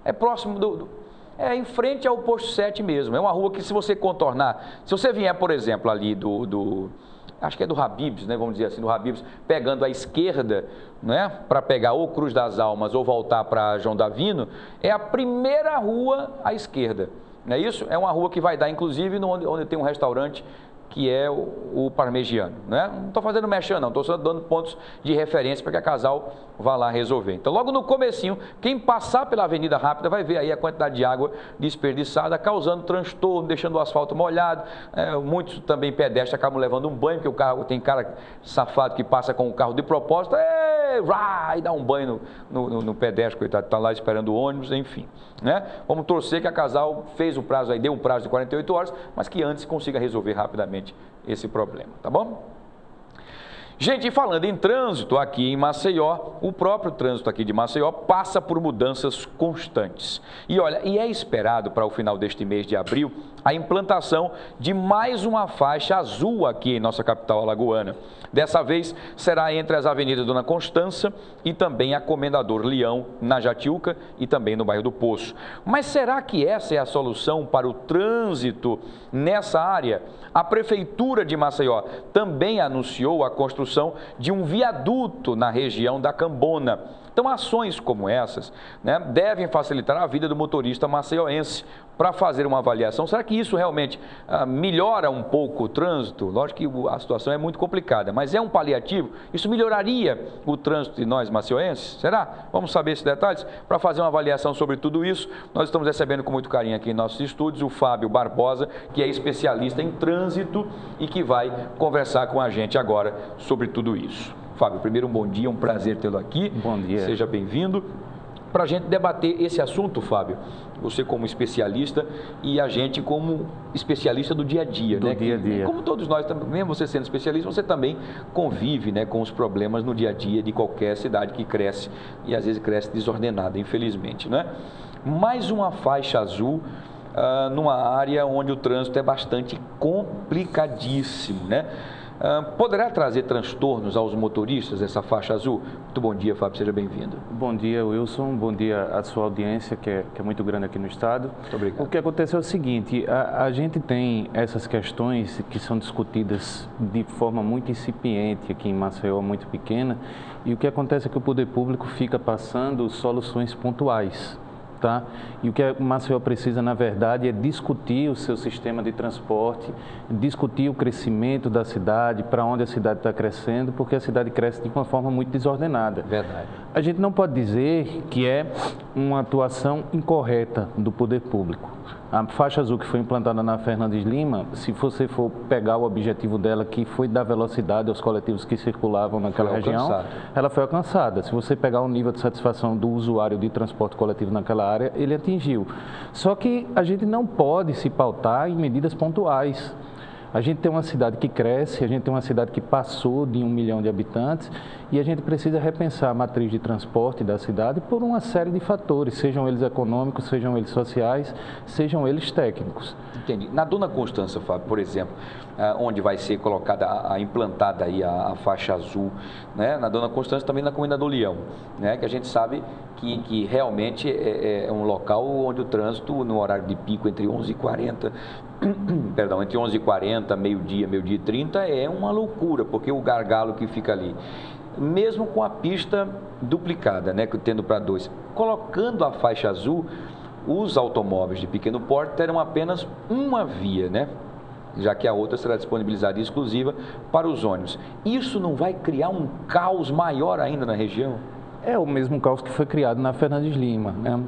é próximo é em frente ao posto 7 mesmo. É uma rua que, se você contornar, se você vier, por exemplo, ali acho que é do Habib's, né? Vamos dizer assim, do Habib's, pegando à esquerda, né? Para pegar ou Cruz das Almas ou voltar para João Davino, é a primeira rua à esquerda, não é isso? É uma rua que vai dar, inclusive, onde tem um restaurante que é o Parmegiano, né? Não estou fazendo mexer não, estou só dando pontos de referência para que a Casal vá lá resolver. Então, logo no comecinho, quem passar pela Avenida Rápida vai ver aí a quantidade de água desperdiçada, causando transtorno, deixando o asfalto molhado. Muitos também pedestres acabam levando um banho, porque tem cara safado que passa com o carro de propósito, e dá um banho no pedestre, coitado, está lá esperando o ônibus, enfim, né? Vamos torcer que a Casal fez o prazo aí, deu um prazo de 48 horas, mas que antes consiga resolver rapidamente esse problema, tá bom? Gente, falando em trânsito aqui em Maceió, o próprio trânsito aqui de Maceió passa por mudanças constantes. E olha, é esperado para o final deste mês de abril a implantação de mais uma faixa azul aqui em nossa capital alagoana. Dessa vez será entre as avenidas Dona Constança e também a Comendador Leão, na Jatiuca e também no bairro do Poço. Mas será que essa é a solução para o trânsito nessa área? A Prefeitura de Maceió também anunciou a construção de um viaduto na região da Cambona. Então, ações como essas, né, devem facilitar a vida do motorista maceioense. Para fazer uma avaliação, será que isso realmente melhora um pouco o trânsito? Lógico que a situação é muito complicada, mas é um paliativo? Isso melhoraria o trânsito de nós maceioenses? Será? Vamos saber esses detalhes? Para fazer uma avaliação sobre tudo isso, nós estamos recebendo com muito carinho aqui em nossos estúdios o Fábio Barbosa, que é especialista em trânsito e que vai conversar com a gente agora sobre tudo isso. Fábio, primeiro um bom dia, um prazer tê-lo aqui. Bom dia. Seja bem-vindo. para a gente debater esse assunto, Fábio. Você como especialista e a gente como especialista do dia a dia, né? Dia a dia. Como todos nós, mesmo você sendo especialista, você também convive, né, com os problemas no dia a dia de qualquer cidade que cresce e às vezes cresce desordenada, infelizmente, né? Mais uma faixa azul numa área onde o trânsito é bastante complicadíssimo, né? Poderá trazer transtornos aos motoristas essa faixa azul? Muito bom dia, Fábio, seja bem-vindo. Bom dia, Wilson, bom dia à sua audiência, que é muito grande aqui no estado. Muito obrigado. O que acontece é o seguinte, a gente tem essas questões que são discutidas de forma muito incipiente aqui em Maceió, muito pequena, e o que acontece é que o poder público fica passando soluções pontuais. Tá? E o que a Maceió precisa, na verdade, é discutir o seu sistema de transporte, discutir o crescimento da cidade, para onde a cidade está crescendo, porque a cidade cresce de uma forma muito desordenada. Verdade. A gente não pode dizer que é uma atuação incorreta do poder público. A faixa azul que foi implantada na Fernandes Lima, se você for pegar o objetivo dela, que foi dar velocidade aos coletivos que circulavam naquela região, ela foi alcançada. Se você pegar o nível de satisfação do usuário de transporte coletivo naquela área, ele atingiu. Só que a gente não pode se pautar em medidas pontuais. A gente tem uma cidade que cresce, a gente tem uma cidade que passou de 1 milhão de habitantes e a gente precisa repensar a matriz de transporte da cidade por uma série de fatores, sejam eles econômicos, sejam eles sociais, sejam eles técnicos. Entendi. Na Dona Constança, Fábio, por exemplo, onde vai ser colocada, implantada aí a faixa azul, né? Na Dona Constança, também na Comendador Leão, né? Que a gente sabe que realmente é um local onde o trânsito, no horário de pico, entre 11h40, perdão, entre 11h40, meio-dia e 30, é uma loucura, porque o gargalo que fica ali, mesmo com a pista duplicada, né? Tendo para 2, colocando a faixa azul, os automóveis de pequeno porte terão apenas uma via, né? Já que a outra será disponibilizada e exclusiva para os ônibus. Isso não vai criar um caos maior ainda na região? É o mesmo caos que foi criado na Fernandes Lima, né?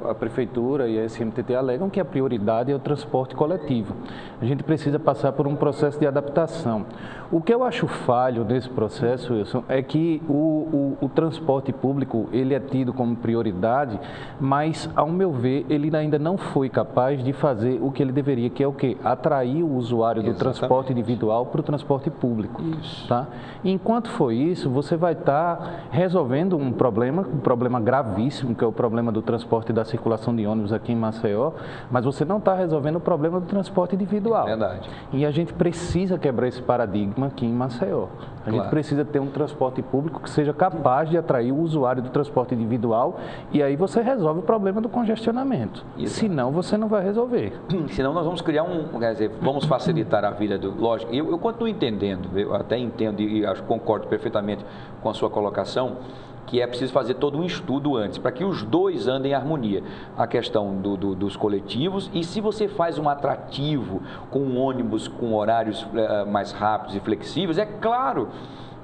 A Prefeitura e a SMTT alegam que a prioridade é o transporte coletivo. A gente precisa passar por um processo de adaptação. O que eu acho falho nesse processo, Wilson, é que o transporte público ele é tido como prioridade, mas, ao meu ver, ele ainda não foi capaz de fazer o que ele deveria, que é o quê? Atrair o usuário do transporte individual para o transporte público. Isso. Tá? Enquanto for isso, você vai estar resolvendo um problema gravíssimo, que é o problema do transporte e da circulação de ônibus aqui em Maceió, mas você não está resolvendo o problema do transporte individual. Verdade. E a gente precisa quebrar esse paradigma aqui em Maceió. A gente precisa ter um transporte público que seja capaz de atrair o usuário do transporte individual e aí você resolve o problema do congestionamento. Senão, você não vai resolver. Senão, nós vamos criar quer dizer, vamos facilitar a vida do... Lógico, eu continuo entendendo, eu até entendo e acho, concordo perfeitamente com a sua colocação, que é preciso fazer todo um estudo antes, para que os dois andem em harmonia. A questão dos coletivos, e se você faz um atrativo com um ônibus com horários mais rápidos e flexíveis, é claro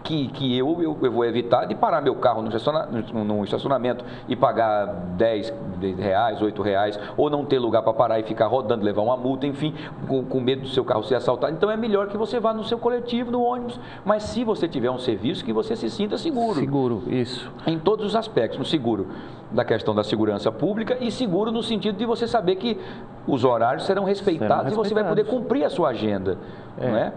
que eu vou evitar de parar meu carro no estacionamento e pagar 10 reais, 8 reais, ou não ter lugar para parar e ficar rodando, levar uma multa, enfim, com medo do seu carro ser assaltado. Então é melhor que você vá no seu coletivo, no ônibus, mas se você tiver um serviço, que você se sinta seguro. Seguro, isso. Em todos os aspectos, no seguro da questão da segurança pública e seguro no sentido de você saber que os horários serão respeitados e você vai poder cumprir a sua agenda, não é?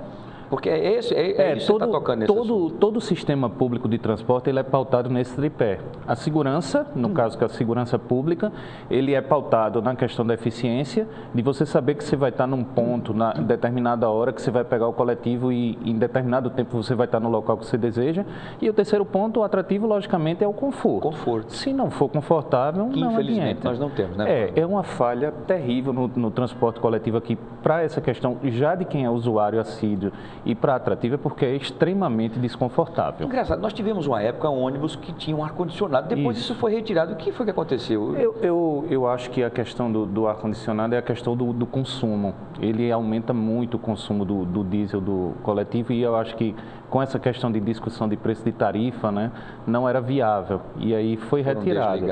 Porque é isso que você está tocando nesse assunto. Todo o sistema público de transporte ele é pautado nesse tripé. A segurança, no caso que é a segurança pública, ele é pautado na questão da eficiência, de você saber que você vai estar num ponto, na determinada hora, que você vai pegar o coletivo e em determinado tempo você vai estar no local que você deseja. E o terceiro ponto, o atrativo, logicamente, é o conforto. Se não for confortável, que, não infelizmente, adianta. nós não temos, né? É uma falha terrível no transporte coletivo aqui, para essa questão, já de quem é usuário assíduo e para atrativa, porque é extremamente desconfortável. Engraçado, nós tivemos uma época um ônibus que tinha um ar-condicionado, depois isso foi retirado. O que foi que aconteceu? Eu acho que a questão do ar-condicionado é a questão do consumo. Ele aumenta muito o consumo do diesel do coletivo e eu acho que com essa questão de discussão de preço de tarifa, né, não era viável e aí foi retirado.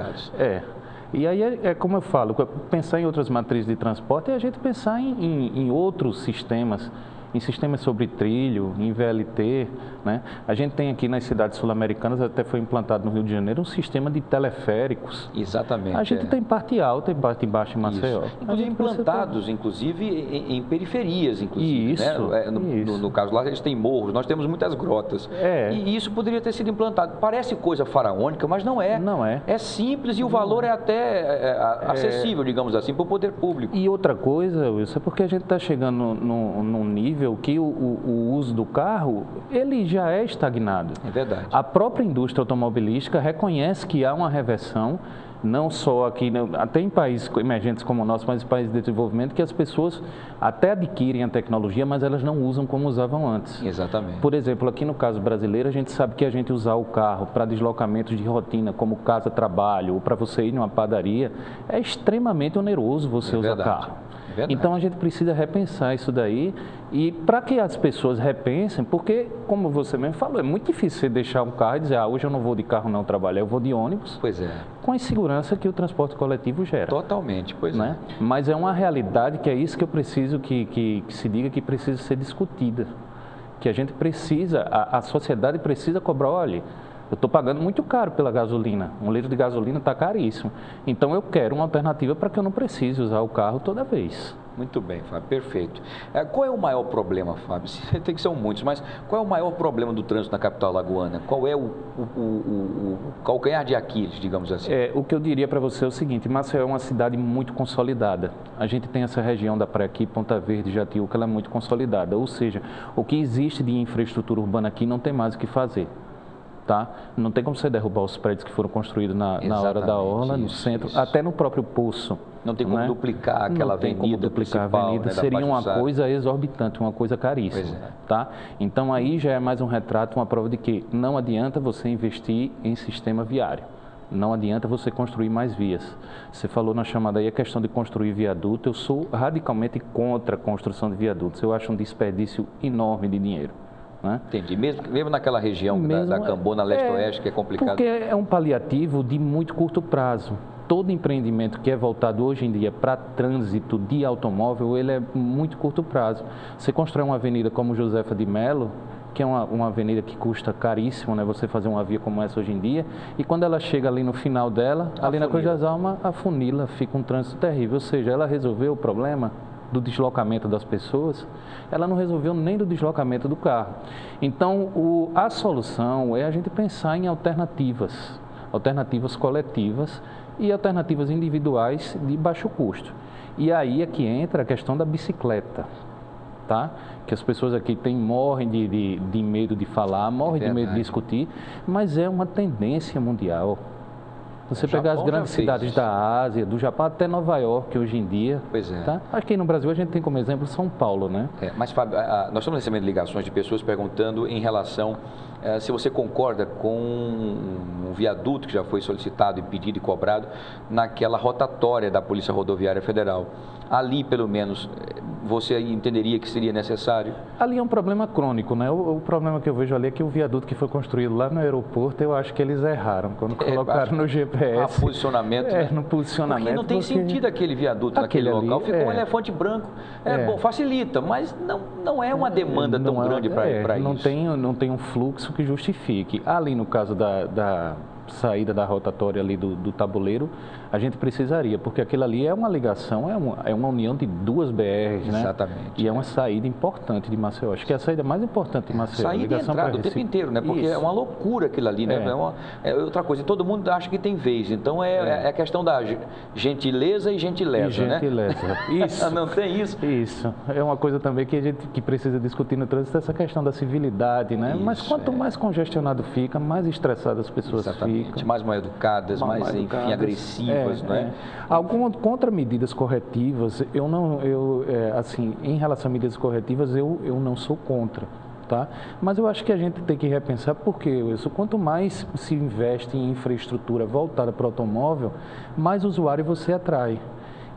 E aí é como eu falo, pensar em outras matrizes de transporte é a gente pensar em outros sistemas em sistemas sobre trilho, em VLT, né? A gente tem aqui nas cidades sul-americanas, até foi implantado no Rio de Janeiro, um sistema de teleféricos. Exatamente. A gente tem parte alta e parte baixa em Maceió. Inclusive implantados, inclusive em periferias, inclusive. Isso, né? No caso lá, eles têm morros, nós temos muitas grotas. E isso poderia ter sido implantado. Parece coisa faraônica, mas não é. Não é. É simples e o valor é até acessível, digamos assim, para o poder público. E outra coisa, Wilson, é porque a gente está chegando num nível que o uso do carro, ele já é estagnado. É verdade. A própria indústria automobilística reconhece que há uma reversão, não só aqui, até em países emergentes como o nosso, mas em países de desenvolvimento, que as pessoas até adquirem a tecnologia, mas elas não usam como usavam antes. Exatamente. Por exemplo, aqui no caso brasileiro, a gente sabe que a gente usar o carro para deslocamentos de rotina, como casa-trabalho, ou para você ir numa padaria, é extremamente oneroso você usar carro. Então a gente precisa repensar isso daí, e para que as pessoas repensem, porque, como você mesmo falou, é muito difícil você deixar um carro e dizer, hoje eu não vou de carro não trabalhar, eu vou de ônibus. Pois é. Com a insegurança que o transporte coletivo gera. Totalmente, pois é. Mas é uma realidade que é isso que eu preciso que se diga que precisa ser discutida. Que a gente precisa, a sociedade precisa cobrar, olha, eu estou pagando muito caro pela gasolina, um litro de gasolina está caríssimo. Então eu quero uma alternativa para que eu não precise usar o carro toda vez. Muito bem, Fábio, perfeito. Qual é o maior problema, Fábio? Tem que ser muitos, mas qual é o maior problema do trânsito na capital alagoana? Qual é o calcanhar de Aquiles, digamos assim? O que eu diria para você é o seguinte, Maceió é uma cidade muito consolidada. A gente tem essa região da praia aqui, Ponta Verde, Jatiuca, ela é muito consolidada. Ou seja, o que existe de infraestrutura urbana aqui não tem mais o que fazer. Tá? Não tem como você derrubar os prédios que foram construídos na hora da orla, no centro, até no próprio poço. Não tem como duplicar aquela avenida. Não tem como duplicar a avenida, seria uma coisa exorbitante, uma coisa caríssima. Tá? Então aí já é mais um retrato, uma prova de que não adianta você investir em sistema viário. Não adianta você construir mais vias. Você falou na chamada aí a questão de construir viaduto. Eu sou radicalmente contra a construção de viadutos. Eu acho um desperdício enorme de dinheiro. Né? Entendi. Mesmo naquela região da Cambona, leste-oeste, que é complicado. Porque é um paliativo de muito curto prazo. Todo empreendimento que é voltado hoje em dia para trânsito de automóvel, ele é muito curto prazo. Você constrói uma avenida como Josefa de Melo, que é uma avenida que custa caríssimo, né? Você fazer uma via como essa hoje em dia, e quando ela chega ali no final dela, ali na Cruz das Almas, afunila, fica um trânsito terrível. Ou seja, ela resolveu o problema do deslocamento das pessoas, ela não resolveu nem do deslocamento do carro. Então, a solução é a gente pensar em alternativas coletivas e alternativas individuais de baixo custo. E aí é que entra a questão da bicicleta, tá? Que as pessoas aqui morrem de medo de falar, morrem de medo de discutir, mas é uma tendência mundial. Você pegar as grandes cidades da Ásia, do Japão, até Nova York hoje em dia. Pois é. Tá? Aqui no Brasil a gente tem como exemplo São Paulo, né? Mas, Fábio, nós estamos recebendo ligações de pessoas perguntando em relação se você concorda com um viaduto que já foi solicitado, pedido e cobrado naquela rotatória da Polícia Rodoviária Federal. Ali, pelo menos, você entenderia que seria necessário? Ali é um problema crônico, né? O problema que eu vejo ali é que o viaduto que foi construído lá no aeroporto, eu acho que eles erraram quando colocaram no GPS. Posicionamento. No posicionamento. Porque não tem sentido aquele viaduto naquele local. Ficou um elefante branco. Bom, facilita, mas não é uma demanda tão grande para isso. Não tem um fluxo que justifique. Ali no caso da saída da rotatória ali do tabuleiro, a gente precisaria, porque aquilo ali é uma ligação, é uma união de duas BRs, né? Exatamente. E é uma saída importante de Maceió. Acho que é a saída mais importante de Maceió. Saída e entrada o tempo inteiro, né? Porque é uma loucura aquilo ali, né? É outra coisa. E todo mundo acha que tem vez. Então é a questão da gentileza e gentileza, né? Isso. Não tem isso? Isso. É uma coisa também que a gente precisa discutir no trânsito, essa questão da civilidade, né? Mas quanto mais congestionado fica, mais estressadas as pessoas ficam. Mais mal educadas, mais enfim, agressivas, né? Algumas contramedidas corretivas, assim, em relação a medidas corretivas, eu não sou contra, tá? Mas eu acho que a gente tem que repensar, porque isso, quanto mais se investe em infraestrutura voltada para o automóvel, mais usuário você atrai.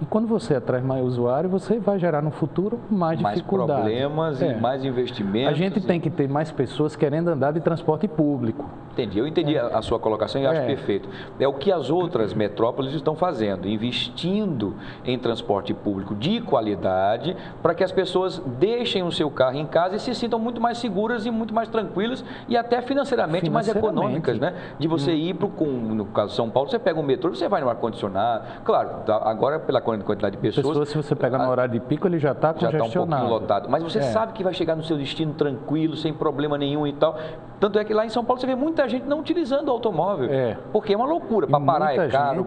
E quando você atrai mais usuário, você vai gerar no futuro mais dificuldade. Mais problemas e mais investimentos. A gente tem que ter mais pessoas querendo andar de transporte público. Entendi. Eu entendi a sua colocação e acho perfeito. É o que as outras metrópoles estão fazendo, investindo em transporte público de qualidade para que as pessoas deixem o seu carro em casa e se sintam muito mais seguras e muito mais tranquilas e até financeiramente mais econômicas, né? De você ir para no caso de São Paulo, você pega um metrô, você vai no ar-condicionado. Claro, agora pela quantidade de pessoas... se você pegar no horário de pico, ele já está congestionado. Já está um pouquinho lotado. Mas você sabe que vai chegar no seu destino tranquilo, sem problema nenhum e tal. Tanto é que lá em São Paulo você vê muita gente não utilizando o automóvel. Porque é uma loucura. Para parar é caro.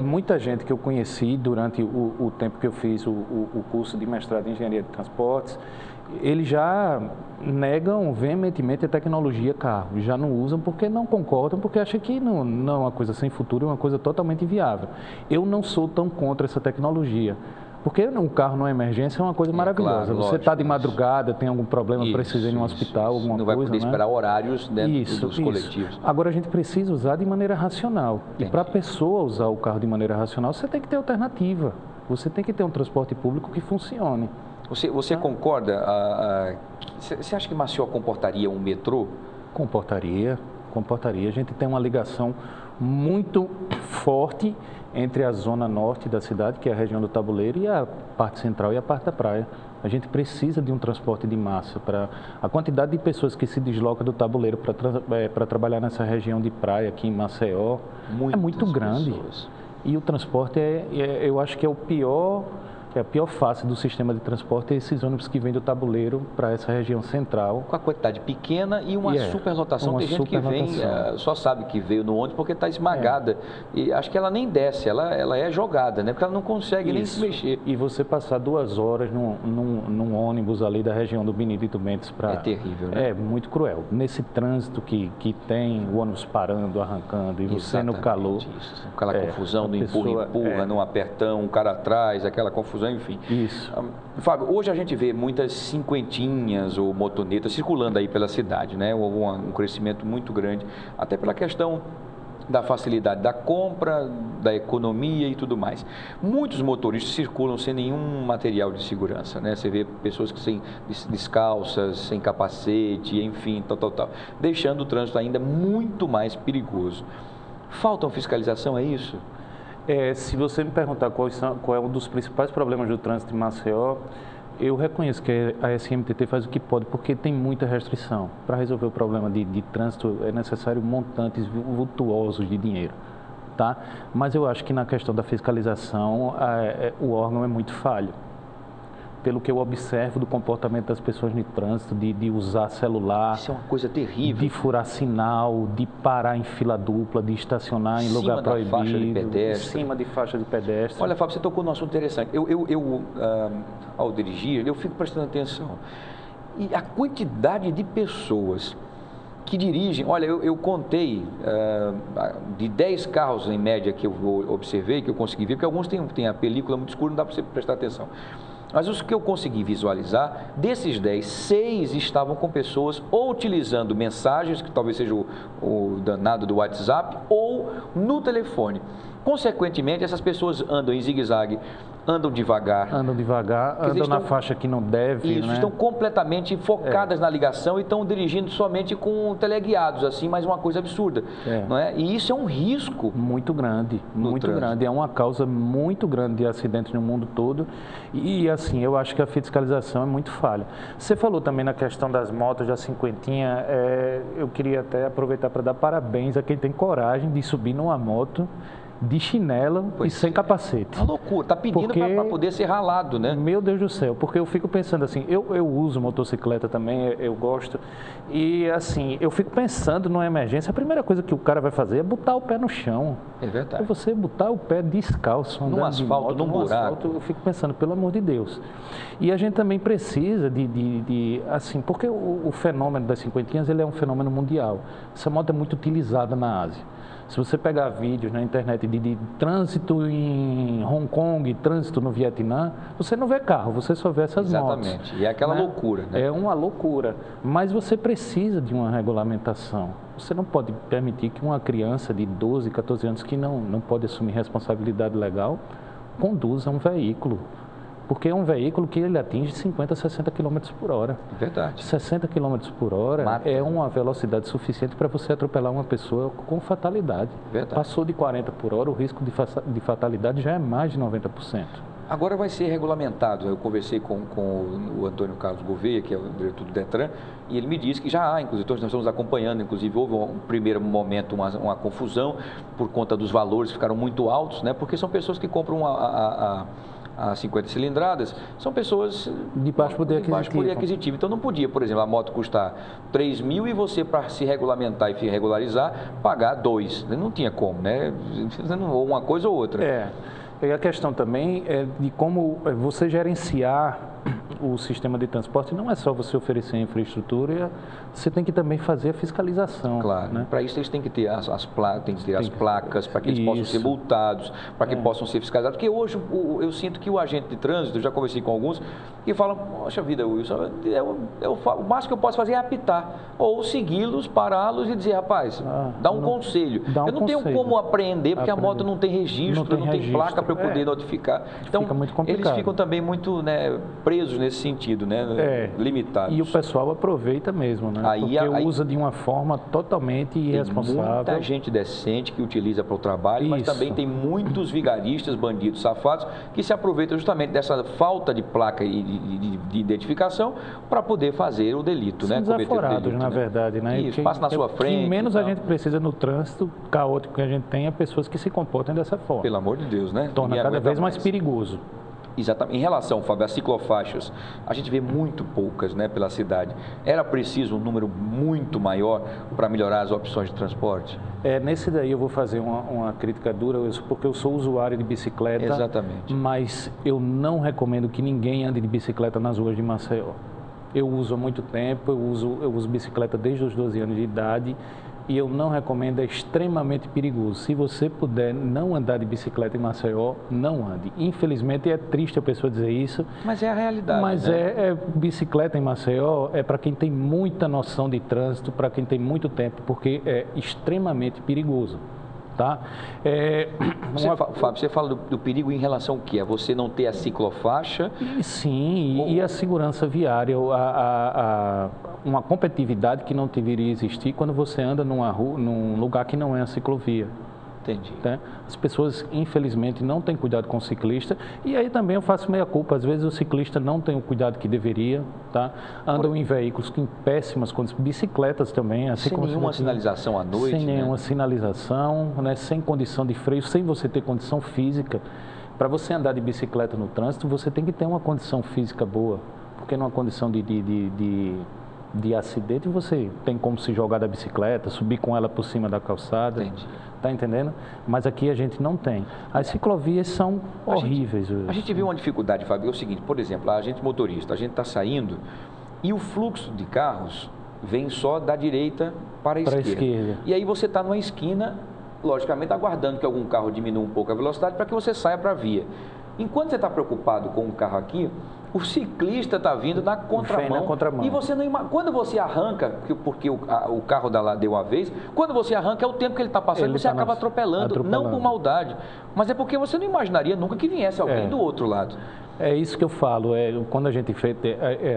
Muita gente que eu conheci durante o tempo que eu fiz o curso de mestrado em Engenharia de Transportes, eles já negam veementemente a tecnologia carro, já não usam porque não concordam, porque acham que não é uma coisa sem futuro, é uma coisa totalmente inviável. Eu não sou tão contra essa tecnologia, porque um carro numa emergência é uma coisa maravilhosa. Claro, você está de madrugada, tem algum problema, precisa ir no hospital, alguma coisa. Não vai poder esperar horários dentro dos coletivos. Agora a gente precisa usar de maneira racional. E para a pessoa usar o carro de maneira racional, você tem que ter alternativa. Você tem que ter um transporte público que funcione. Você concorda? Você acha que Maceió comportaria um metrô? Comportaria. A gente tem uma ligação muito forte entre a zona norte da cidade, que é a região do Tabuleiro, e a parte central e a parte da praia. A gente precisa de um transporte de massa para a quantidade de pessoas que se deslocam do Tabuleiro para trabalhar nessa região de praia aqui em Maceió é muito grande. E o transporte eu acho que é a pior face do sistema de transporte é esses ônibus que vêm do Tabuleiro para essa região central. Com a quantidade pequena e uma superlotação. Tem gente que vem, só sabe que veio no ônibus porque está esmagada. E acho que ela nem desce, ela é jogada, né? Porque ela não consegue nem se mexer. E você passar 2 horas num ônibus ali da região do Benedito Mendes para... É terrível, né? É muito cruel. Nesse trânsito que tem o ônibus parando, arrancando, e você no calor... Isso. Aquela confusão do empurra, num apertão, um cara atrás, aquela confusão. Enfim. Isso. Fábio, hoje a gente vê muitas cinquentinhas ou motonetas circulando aí pela cidade, né? Houve um crescimento muito grande, até pela questão da facilidade da compra, da economia e tudo mais. Muitos motoristas circulam sem nenhum material de segurança, né? Você vê pessoas que descalças, sem capacete, enfim, tal, deixando o trânsito ainda muito mais perigoso. Falta fiscalização, é isso? Se você me perguntar qual é um dos principais problemas do trânsito em Maceió, eu reconheço que a SMTT faz o que pode, porque tem muita restrição. Para resolver o problema de trânsito é necessário montantes vultuosos de dinheiro, tá? Mas eu acho que na questão da fiscalização, o órgão é muito falho. Pelo que eu observo do comportamento das pessoas no trânsito, de usar celular... Isso é uma coisa terrível. De furar sinal, de parar em fila dupla, de estacionar em lugar proibido. Faixa de pedestre. Em cima de faixa de pedestre. Olha, Fábio, você tocou num assunto interessante. Ao dirigir, eu fico prestando atenção. E a quantidade de pessoas que dirigem... Olha, eu contei de 10 carros, em média, que eu observei, que eu consegui ver, porque alguns têm a película muito escura, não dá para você prestar atenção. Mas os que eu consegui visualizar, desses 10, 6 estavam com pessoas ou utilizando mensagens, que talvez seja o danado do WhatsApp, ou no telefone. Consequentemente, essas pessoas andam em zigue-zague, andam devagar. Andam na faixa que não deve, Isso, estão completamente focadas na ligação e estão dirigindo somente com teleguiados, assim, mas uma coisa absurda, não é? E isso é um risco muito grande, grande. É uma causa muito grande de acidentes no mundo todo e, assim, eu acho que a fiscalização é muito falha. Você falou também na questão das motos da cinquentinha, eu queria até aproveitar para dar parabéns a quem tem coragem de subir numa moto de chinelo e sem capacete. Uma loucura, está pedindo para poder ser ralado, né? Meu Deus do céu, porque eu fico pensando assim, eu uso motocicleta também, eu gosto, e assim, eu fico pensando numa emergência, a primeira coisa que o cara vai fazer é botar o pé no chão. É verdade. É você botar o pé descalço, num asfalto, num buraco. Eu fico pensando, pelo amor de Deus. E a gente também precisa assim, porque o fenômeno das cinquentinhas, ele é um fenômeno mundial. Essa moto é muito utilizada na Ásia. Se você pegar vídeos na internet de trânsito em Hong Kong, trânsito no Vietnã, você não vê carro, você só vê essas motos. Exatamente, e é aquela loucura, né? É uma loucura, mas você precisa de uma regulamentação. Você não pode permitir que uma criança de 12, 14 anos que não pode assumir responsabilidade legal, conduza um veículo. Porque é um veículo que ele atinge 50, 60 km por hora. Verdade. 60 km por hora Mata. É uma velocidade suficiente para você atropelar uma pessoa com fatalidade. Verdade. Passou de 40 por hora, o risco de fatalidade já é mais de 90%. Agora vai ser regulamentado. Eu conversei com o Antônio Carlos Gouveia, que é o diretor do Detran, e ele me disse que já há, inclusive, nós estamos acompanhando, inclusive houve um primeiro momento uma confusão por conta dos valores que ficaram muito altos, né? Porque são pessoas que compram a 50 cilindradas, são pessoas de baixo poder aquisitivo. Então não podia, por exemplo, a moto custar 3 mil e você, para se regulamentar e regularizar, pagar 2. Não tinha como, né? Ou uma coisa ou outra. E a questão também é de como você gerenciar o sistema de transporte. Não é só você oferecer a infraestrutura, você tem que também fazer a fiscalização. Claro, né? Para isso eles têm que ter as placas, para que eles possam ser multados, para que possam ser fiscalizados. Porque hoje eu sinto que o agente de trânsito, eu já conversei com alguns, que falam, poxa vida, Wilson, o máximo que eu posso fazer é apitar, ou segui-los, pará-los e dizer, rapaz, dá um conselho. Eu não tenho como apreender, porque a moto não tem registro, não tem placa para eu poder notificar. Então, eles ficam também muito, né, presos nesse sentido, né, limitados. E o pessoal aproveita mesmo, né? Porque usa de uma forma totalmente irresponsável. Tem muita gente decente que utiliza para o trabalho, mas também tem muitos vigaristas, bandidos, safados, que se aproveitam justamente dessa falta de placa e de identificação para poder fazer o delito, né? Desaforados, na verdade, né? Isso, passa na sua frente. O que menos a gente precisa no trânsito caótico que a gente tem é pessoas que se comportem dessa forma. Pelo amor de Deus, né? Torna cada vez mais perigoso. Exatamente. Em relação, Fábio, às ciclofaixas, a gente vê muito poucas, né, pela cidade. Era preciso um número muito maior para melhorar as opções de transporte? Nesse daí eu vou fazer uma crítica dura, porque eu sou usuário de bicicleta. Exatamente. Mas eu não recomendo que ninguém ande de bicicleta nas ruas de Maceió. Eu uso há muito tempo, eu uso bicicleta desde os 12 anos de idade. E eu não recomendo, é extremamente perigoso. Se você puder não andar de bicicleta em Maceió, não ande. Infelizmente, é triste a pessoa dizer isso. Mas é a realidade, Mas né? Bicicleta em Maceió é para quem tem muita noção de trânsito, para quem tem muito tempo, porque é extremamente perigoso. Tá? Fábio, você fala do perigo em relação ao quê? A você não ter a ciclofaixa? Sim, e a segurança viária, uma competitividade que não deveria existir quando você anda num lugar que não é a ciclovia. Entendi. Né? As pessoas, infelizmente, não têm cuidado com o ciclista. E aí também eu faço meia culpa. Às vezes o ciclista não tem o cuidado que deveria. Tá? Andam em veículos em péssimas condições. Bicicletas também. Assim sem nenhuma sinalização à noite. Sem nenhuma sinalização, né? Sem condição de freio, sem você ter condição física. Para você andar de bicicleta no trânsito, você tem que ter uma condição física boa. Porque numa condição de acidente, você tem como se jogar da bicicleta, subir com ela por cima da calçada. Entendi. Está entendendo? Mas aqui a gente não tem. As ciclovias são horríveis. A gente viu uma dificuldade, Fábio, é o seguinte, por exemplo, a gente motorista, a gente está saindo e o fluxo de carros vem só da direita para a esquerda. E aí você está numa esquina, logicamente aguardando que algum carro diminua um pouco a velocidade para que você saia para a via. Enquanto você está preocupado com o carro aqui, o ciclista está vindo na contramão. E você não quando você arranca, porque o carro deu uma vez, quando você arranca é o tempo que ele está passando, você acaba atropelando, não por maldade, mas é porque você não imaginaria nunca que viesse alguém do outro lado. É isso que eu falo, quando a gente fez,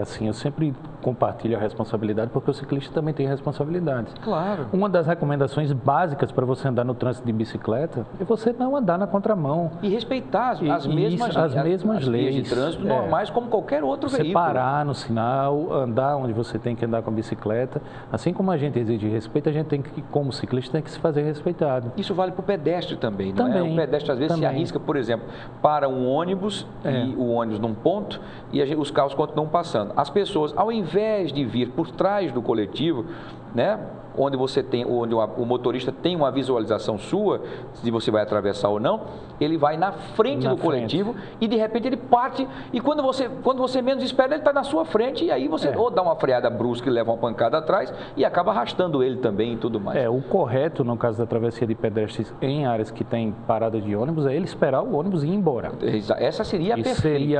assim, eu sempre compartilho a responsabilidade, porque o ciclista também tem responsabilidades. Claro. Uma das recomendações básicas para você andar no trânsito de bicicleta é você não andar na contramão. E respeitar as mesmas leis de trânsito normais como qualquer outro veículo. Você parar no sinal, andar onde você tem que andar com a bicicleta. Assim como a gente exige respeito, a gente tem que, como ciclista, tem que se fazer respeitado. Isso vale para o pedestre também, não é? O pedestre às vezes se arrisca, por exemplo, para um ônibus e o ônibus num ponto e os carros continuam passando. As pessoas, ao invés de vir por trás do coletivo, né, onde o motorista tem uma visualização sua, se você vai atravessar ou não, ele vai na frente do coletivo e de repente ele parte e quando você menos espera, ele está na sua frente e aí você ou dá uma freada brusca e leva uma pancada atrás e acaba arrastando ele também e tudo mais. O correto, no caso da travessia de pedestres em áreas que tem parada de ônibus, é ele esperar o ônibus ir embora. Essa seria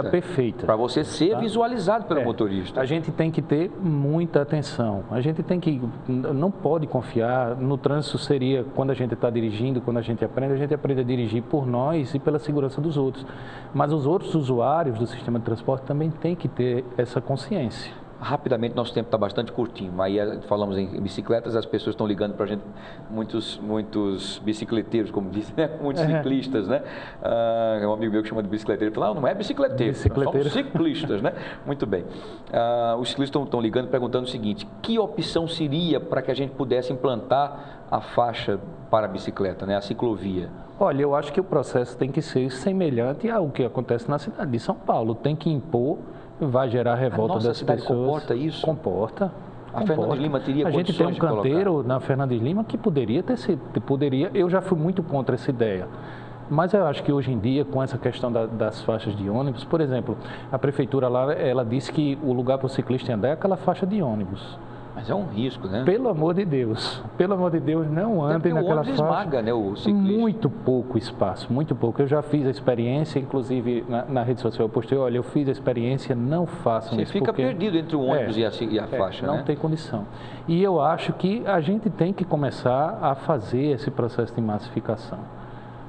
a perfeita. Para você ser visualizado pelo motorista. A gente tem que ter muita atenção. A gente tem que... pode confiar. No trânsito seria quando a gente está dirigindo, quando a gente aprende a dirigir por nós e pela segurança dos outros. Mas os outros usuários do sistema de transporte também têm que ter essa consciência. Rapidamente, nosso tempo está bastante curtinho. Aí falamos em bicicletas, as pessoas estão ligando para a gente, muitos bicicleteiros, como dizem, né? Muitos ciclistas, né? Um amigo meu que chama de bicicleteiro, ele fala, não é bicicleteiro, somos ciclistas, né? Muito bem. Os ciclistas estão ligando perguntando o seguinte, que opção seria para que a gente pudesse implantar a faixa para a bicicleta, né? A ciclovia? Olha, eu acho que o processo tem que ser semelhante ao que acontece na cidade de São Paulo. Tem que impor, vai gerar revolta das pessoas. A nossa cidade comporta isso? Comporta. A Fernandes Lima teria condições de colocar? A gente tem um canteiro na Fernandes Lima que poderia ter sido, eu já fui muito contra essa ideia. Mas eu acho que hoje em dia, com essa questão das faixas de ônibus, por exemplo, a prefeitura lá, ela disse que o lugar para o ciclista andar é aquela faixa de ônibus. Mas é um risco, né? Pelo amor de Deus, não andem naquela faixa. Esmaga, né, o ciclista. Muito pouco espaço, muito pouco. Eu já fiz a experiência, inclusive na rede social eu postei, olha, eu fiz a experiência, não façam isso. Você fica perdido entre o ônibus e a faixa, não né? tem condição. E eu acho que a gente tem que começar a fazer esse processo de massificação.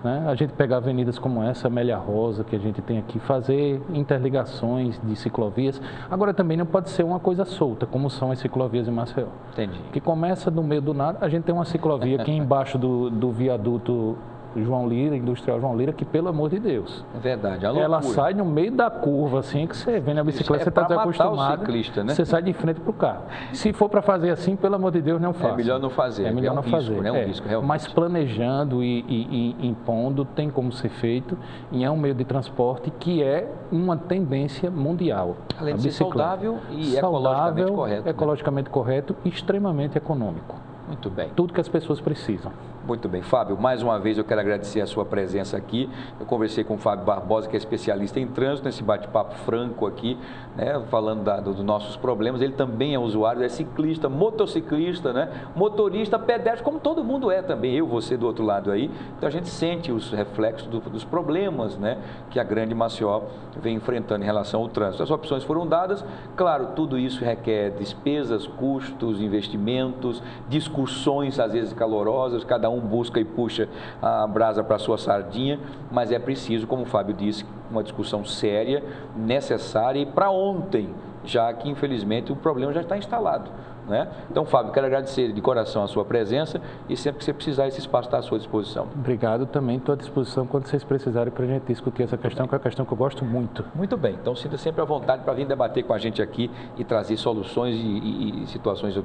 Né? A gente pegar avenidas como essa, Amélia Rosa, que a gente tem aqui, fazer interligações de ciclovias. Agora também não pode ser uma coisa solta, como são as ciclovias em Maceió. Entendi. Que começa no meio do nada, a gente tem uma ciclovia aqui embaixo do viaduto João Lira, Industrial João Lira, que pelo amor de Deus. É verdade, ela sai no meio da curva, assim, que você vê na bicicleta, você está desacostumado, ciclista, né? Você sai de frente para o carro. Se for para fazer assim, pelo amor de Deus, não faça. É melhor não fazer. É melhor não fazer. É um risco, realmente. Mas planejando e impondo, tem como ser feito, e é um meio de transporte que é uma tendência mundial. Além de ser saudável e ecologicamente correto. Ecologicamente correto e extremamente econômico. Muito bem. Tudo que as pessoas precisam. Muito bem. Fábio, mais uma vez eu quero agradecer a sua presença aqui. Eu conversei com o Fábio Barbosa, que é especialista em trânsito, nesse bate-papo franco aqui, né, falando dos nossos problemas. Ele também é usuário, é ciclista, motociclista, né, motorista, pedestre, como todo mundo é também, eu, você do outro lado aí. Então a gente sente os reflexos dos problemas, né, que a grande Maceió vem enfrentando em relação ao trânsito. As opções foram dadas, claro, tudo isso requer despesas, custos, investimentos, discussões às vezes calorosas, cada um busca e puxa a brasa para a sua sardinha, mas é preciso, como o Fábio disse, uma discussão séria, necessária e para ontem, já que infelizmente o problema já está instalado. Né? Então, Fábio, quero agradecer de coração a sua presença e sempre que você precisar, esse espaço está à sua disposição. Obrigado, também estou à disposição quando vocês precisarem para a gente discutir essa questão, que é uma questão que eu gosto muito. Muito bem, então sinta sempre à vontade para vir debater com a gente aqui e trazer soluções e situações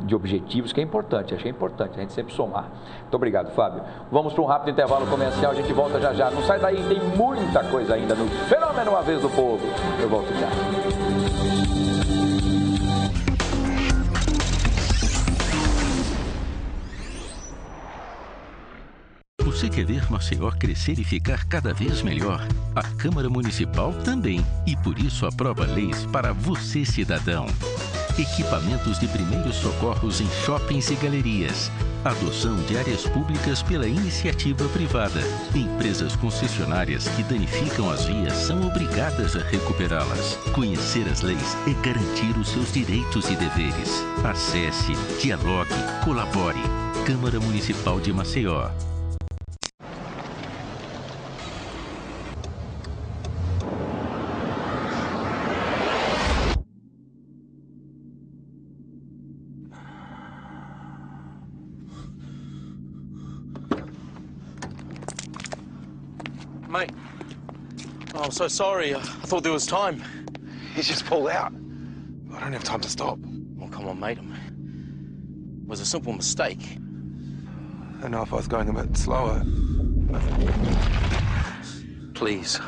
de objetivos, que é importante, achei importante a gente sempre somar. Muito obrigado, Fábio. Vamos para um rápido intervalo comercial, a gente volta já já. Não sai daí, tem muita coisa ainda no Fenômeno Uma Vez do Povo. Eu volto já. Você quer ver Maceió crescer e ficar cada vez melhor? A Câmara Municipal também. E por isso aprova leis para você, cidadão. Equipamentos de primeiros socorros em shoppings e galerias. Adoção de áreas públicas pela iniciativa privada. Empresas concessionárias que danificam as vias são obrigadas a recuperá-las. Conhecer as leis é garantir os seus direitos e deveres. Acesse, dialogue, colabore. Câmara Municipal de Maceió. Mate, I'm so sorry. I thought there was time. He's just pulled out. I don't have time to stop. Oh, come on, mate. It was a simple mistake. I know if I was going a bit slower. Please.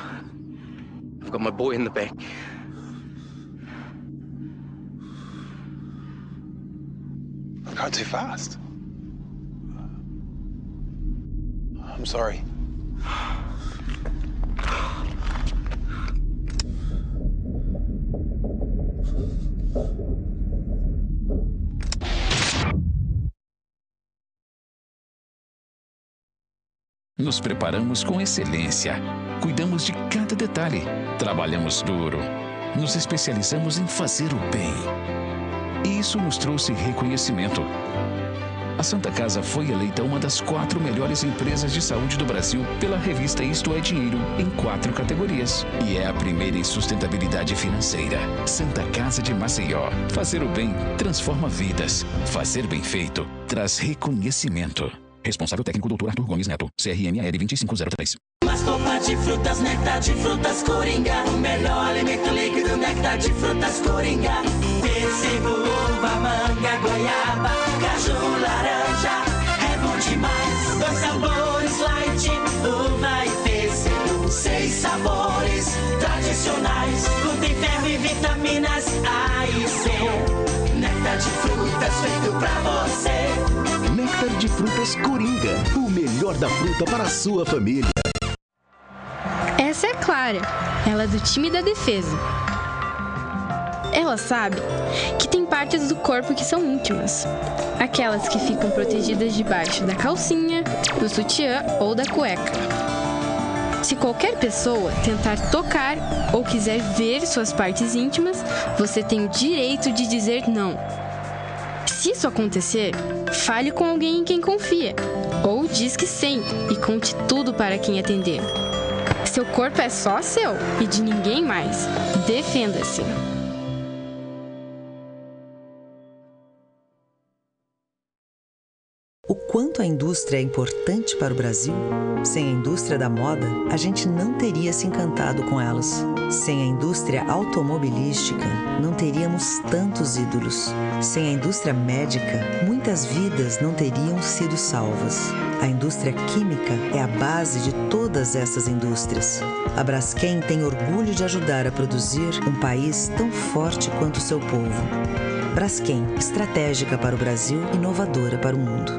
I've got my boy in the back. I'm going too fast. I'm sorry. Nos preparamos com excelência. Cuidamos de cada detalhe. Trabalhamos duro. Nos especializamos em fazer o bem. E isso nos trouxe reconhecimento. A Santa Casa foi eleita uma das 4 melhores empresas de saúde do Brasil pela revista Isto é Dinheiro, em 4 categorias. E é a primeira em sustentabilidade financeira. Santa Casa de Maceió. Fazer o bem transforma vidas. Fazer bem feito traz reconhecimento. Responsável técnico Dr. Arthur Gomes Neto, CRMAL 2503. Sopa de frutas, néctar de frutas Coringa. O melhor alimento líquido, néctar de frutas Coringa. Pêssego, uva, manga, goiaba, caju, laranja. É bom demais. 2 sabores, light, uva e pêssego. 6 sabores tradicionais. Contém ferro e vitaminas A e C. Néctar de frutas feito pra você. Néctar de frutas Coringa. O melhor da fruta para a sua família. Essa é a Clara, ela é do time da defesa. Ela sabe que tem partes do corpo que são íntimas, aquelas que ficam protegidas debaixo da calcinha, do sutiã ou da cueca. Se qualquer pessoa tentar tocar ou quiser ver suas partes íntimas, você tem o direito de dizer não. Se isso acontecer, fale com alguém em quem confia, ou diz que sim e conte tudo para quem atender. Seu corpo é só seu e de ninguém mais. Defenda-se. O quanto a indústria é importante para o Brasil? Sem a indústria da moda, a gente não teria se encantado com elas. Sem a indústria automobilística, não teríamos tantos ídolos. Sem a indústria médica, muitas vidas não teriam sido salvas. A indústria química é a base de todas essas indústrias. A Braskem tem orgulho de ajudar a produzir um país tão forte quanto o seu povo. Braskem, estratégica para o Brasil, inovadora para o mundo.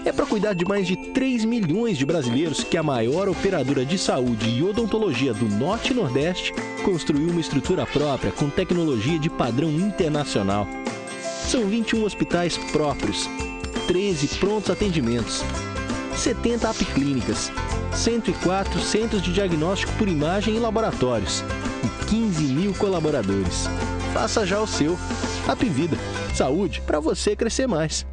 É para cuidar de mais de 3 milhões de brasileiros que a maior operadora de saúde e odontologia do Norte e Nordeste construiu uma estrutura própria com tecnologia de padrão internacional. São 21 hospitais próprios, 13 prontos atendimentos, 70 apclínicas, 104 centros de diagnóstico por imagem e laboratórios e 15 mil colaboradores. Faça já o seu. Apvida. Saúde para você crescer mais.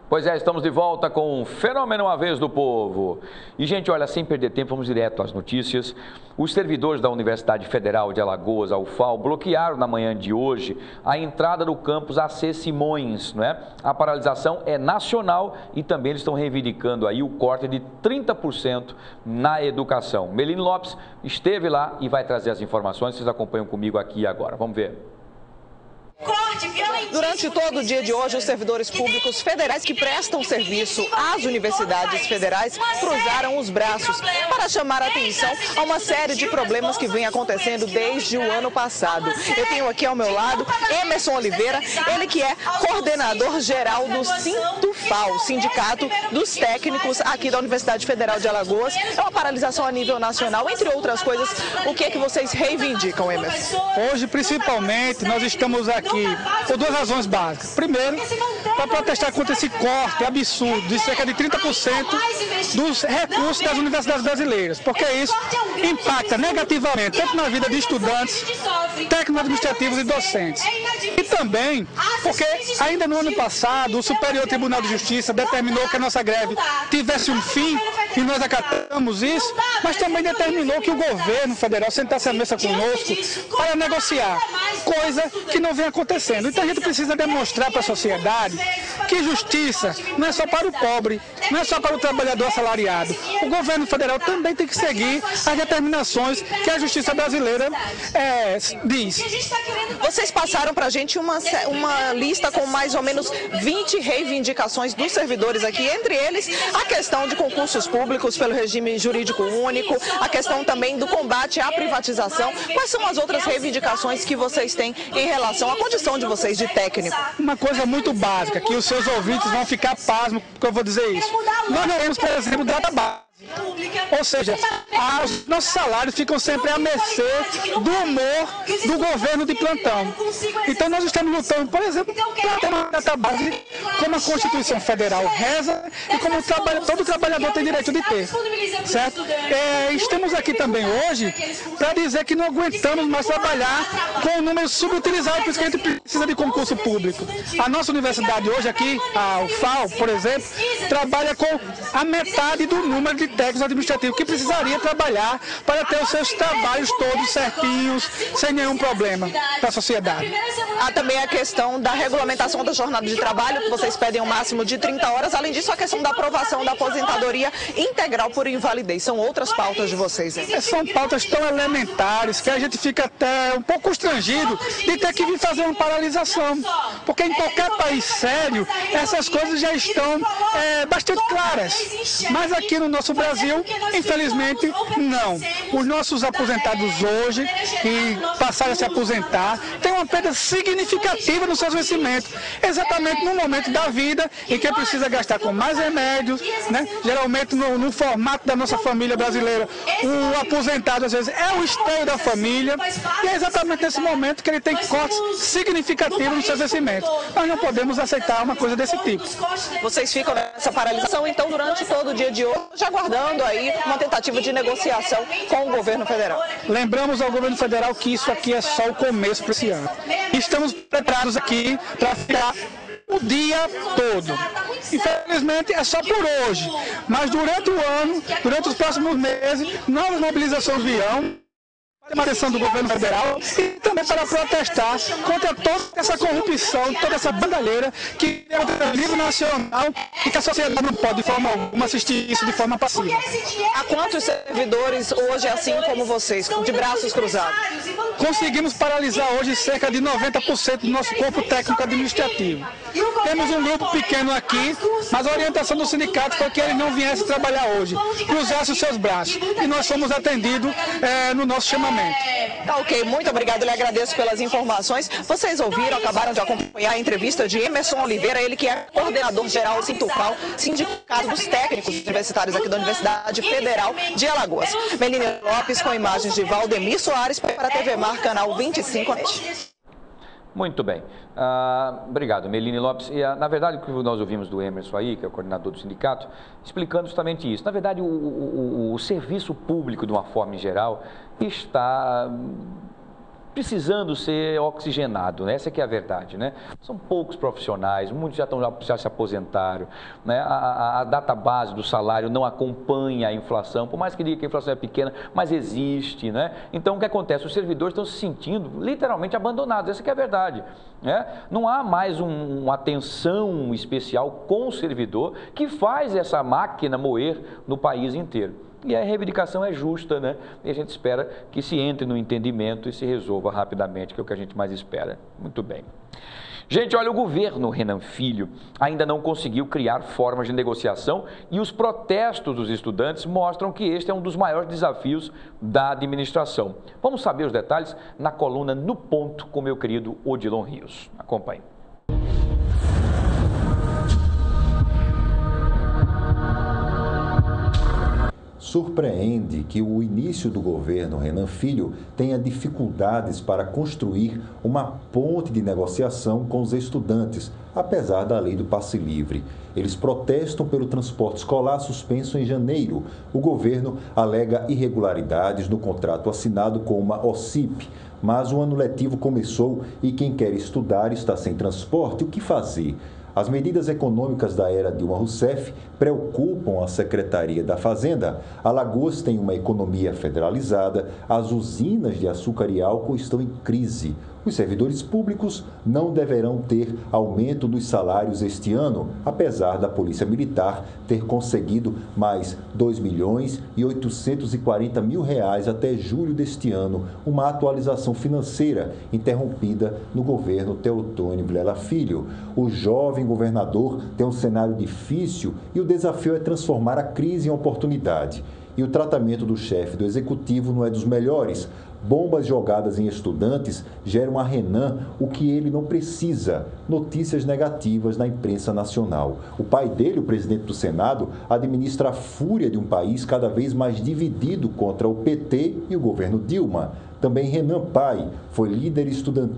Pois é, estamos de volta com o Fenômeno Uma Vez do Povo. E, gente, olha, sem perder tempo, vamos direto às notícias. Os servidores da Universidade Federal de Alagoas, a UFAL, bloquearam na manhã de hoje a entrada do campus AC Simões, não é? A paralisação é nacional e também eles estão reivindicando aí o corte de 30% na educação. Meline Lopes esteve lá e vai trazer as informações, vocês acompanham comigo aqui agora. Vamos ver. Durante todo o dia de hoje, os servidores públicos federais que prestam serviço às universidades federais cruzaram os braços para chamar a atenção a uma série de problemas que vem acontecendo desde o ano passado. Eu tenho aqui ao meu lado Emerson Oliveira, ele que é coordenador geral do Sintufal, Sindicato dos Técnicos aqui da Universidade Federal de Alagoas. É uma paralisação a nível nacional, entre outras coisas. O que é que vocês reivindicam, Emerson? Hoje, principalmente, nós estamos aqui por 2 razões básicas. Primeiro, para protestar contra esse corte absurdo de cerca de 30% dos recursos das universidades brasileiras, porque isso impacta negativamente tanto na vida de estudantes, técnicos administrativos e docentes. E também porque ainda no ano passado o Superior Tribunal de Justiça determinou que a nossa greve tivesse um fim e nós acatamos isso, mas também determinou que o governo federal sentasse à mesa conosco para negociar, coisa que não vem acontecendo. Então a gente precisa demonstrar para a sociedade que justiça não é só para o pobre, não é só para o trabalhador assalariado. O governo federal também tem que seguir as determinações que a justiça brasileira diz. Vocês passaram para a gente uma lista com mais ou menos 20 reivindicações dos servidores aqui, entre eles a questão de concursos públicos, públicos pelo regime jurídico único, a questão também do combate à privatização. Quais são as outras reivindicações que vocês têm em relação à condição de vocês de técnico? Uma coisa muito básica, que os seus ouvintes vão ficar pasmos porque eu vou dizer isso. Nós não temos, por exemplo, database. Ou seja, os nossos salários ficam sempre à mercê do humor do governo de plantão. Então nós estamos lutando, por exemplo, para ter uma database como a Constituição Federal reza e como todo trabalhador tem direito de ter. Certo? Estamos aqui também hoje para dizer que não aguentamos mais trabalhar com um número subutilizado, por isso que a gente precisa de concurso público. A nossa universidade hoje aqui, a UFAL, por exemplo, trabalha com a metade do número de técnicos administrativos que precisaria trabalhar para ter os seus trabalhos todos certinhos, sem nenhum problema para a sociedade. Há também a questão da regulamentação da jornada de trabalho, que vocês pedem um máximo de 30 horas. Além disso, a questão da aprovação da aposentadoria integral por invalidez. São outras pautas de vocês, hein? São pautas tão elementares que a gente fica até um pouco constrangido de ter que vir fazer uma paralisação. Porque em qualquer país sério, essas coisas já estão bastante claras. Mas aqui no nosso Brasil, infelizmente, não. Os nossos aposentados hoje, que passaram a se aposentar, têm uma perda significativa nos seus vencimentos. Exatamente no momento da vida em que precisa gastar com mais remédios, né? Geralmente no formato da nossa família brasileira, o aposentado às vezes é o esteio da família, e é exatamente nesse momento que ele tem cortes significativos nos seus vencimentos. Nós não podemos aceitar uma coisa desse tipo. Vocês ficam nessa paralisação, então, durante todo o dia de hoje, aguardando aí uma tentativa de negociação com o governo federal. Lembramos ao governo federal que isso aqui é só o começo para esse ano. Estamos preparados aqui para ficar o dia todo. Infelizmente é só por hoje, mas durante o ano, durante os próximos meses, novas mobilizações virão. Para a atenção do governo federal e também para protestar contra toda essa corrupção, toda essa bandalheira que é o nível nacional e que a sociedade não pode de forma alguma assistir isso de forma passiva. Há quantos servidores hoje, assim como vocês, de braços cruzados? Conseguimos paralisar hoje cerca de 90% do nosso corpo técnico administrativo. Temos um grupo pequeno aqui, mas a orientação do sindicato foi que ele não viesse trabalhar hoje, cruzasse os seus braços. E nós fomos atendidos no nosso chamamento. Tá ok, muito obrigado, lhe agradeço pelas informações. Vocês ouviram, acabaram de acompanhar a entrevista de Emerson Oliveira, ele que é coordenador geral Sintufal, Sindicato dos Técnicos Universitários aqui da Universidade Federal de Alagoas. Meline Lopes com imagens de Valdemir Soares para a TV Mar, canal 25 NET. Muito bem. Obrigado, Meline Lopes. E, na verdade, o que nós ouvimos do Emerson aí, que é o coordenador do sindicato, explicando justamente isso. Na verdade, o serviço público, de uma forma em geral, está precisando ser oxigenado, né? Essa que é a verdade, né? São poucos profissionais, muitos já se aposentaram, né? A database do salário não acompanha a inflação, por mais que diga que a inflação é pequena, mas existe, né? Então, o que acontece? Os servidores estão se sentindo literalmente abandonados, essa que é a verdade, né? Não há mais uma atenção especial com o servidor que faz essa máquina moer no país inteiro. E a reivindicação é justa, né? E a gente espera que se entre no entendimento e se resolva rapidamente, que é o que a gente mais espera. Muito bem. Gente, olha, o governo Renan Filho ainda não conseguiu criar formas de negociação e os protestos dos estudantes mostram que este é um dos maiores desafios da administração. Vamos saber os detalhes na coluna No Ponto com meu querido Odilon Rios. Acompanhe. Surpreende que o início do governo Renan Filho tenha dificuldades para construir uma ponte de negociação com os estudantes, apesar da lei do passe livre. Eles protestam pelo transporte escolar suspenso em janeiro. O governo alega irregularidades no contrato assinado com uma OCIP, mas o ano letivo começou e quem quer estudar está sem transporte. O que fazer? As medidas econômicas da era Dilma Rousseff preocupam a Secretaria da Fazenda. Alagoas tem uma economia federalizada, as usinas de açúcar e álcool estão em crise. Os servidores públicos não deverão ter aumento dos salários este ano, apesar da Polícia Militar ter conseguido mais R$ 2.840.000 até julho deste ano, uma atualização financeira interrompida no governo Teotônio Vilela Filho. O jovem governador tem um cenário difícil e o desafio é transformar a crise em oportunidade. E o tratamento do chefe do executivo não é dos melhores. Bombas jogadas em estudantes geram a Renan o que ele não precisa: notícias negativas na imprensa nacional. O pai dele, o presidente do Senado, administra a fúria de um país cada vez mais dividido contra o PT e o governo Dilma. Também Renan pai foi líder estudantil.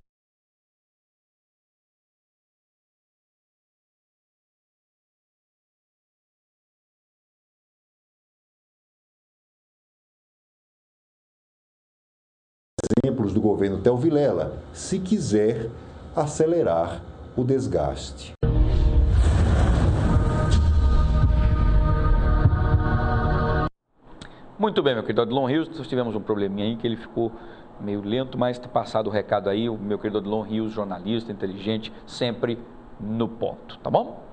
Exemplos do governo Theo Vilela, se quiser acelerar o desgaste. Muito bem, meu querido Odilon Rios, nós tivemos um probleminha aí que ele ficou meio lento, mas está passado o recado aí, o meu querido Odilon Rios, jornalista, inteligente, sempre no ponto, tá bom?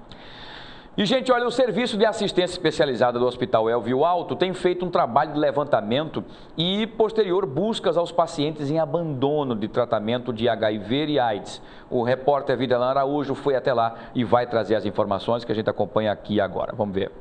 E, gente, olha, o Serviço de Assistência Especializada do Hospital Elvio Alto tem feito um trabalho de levantamento e posterior buscas aos pacientes em abandono de tratamento de HIV e AIDS. O repórter Videlan Araújo foi até lá e vai trazer as informações que a gente acompanha aqui agora. Vamos ver.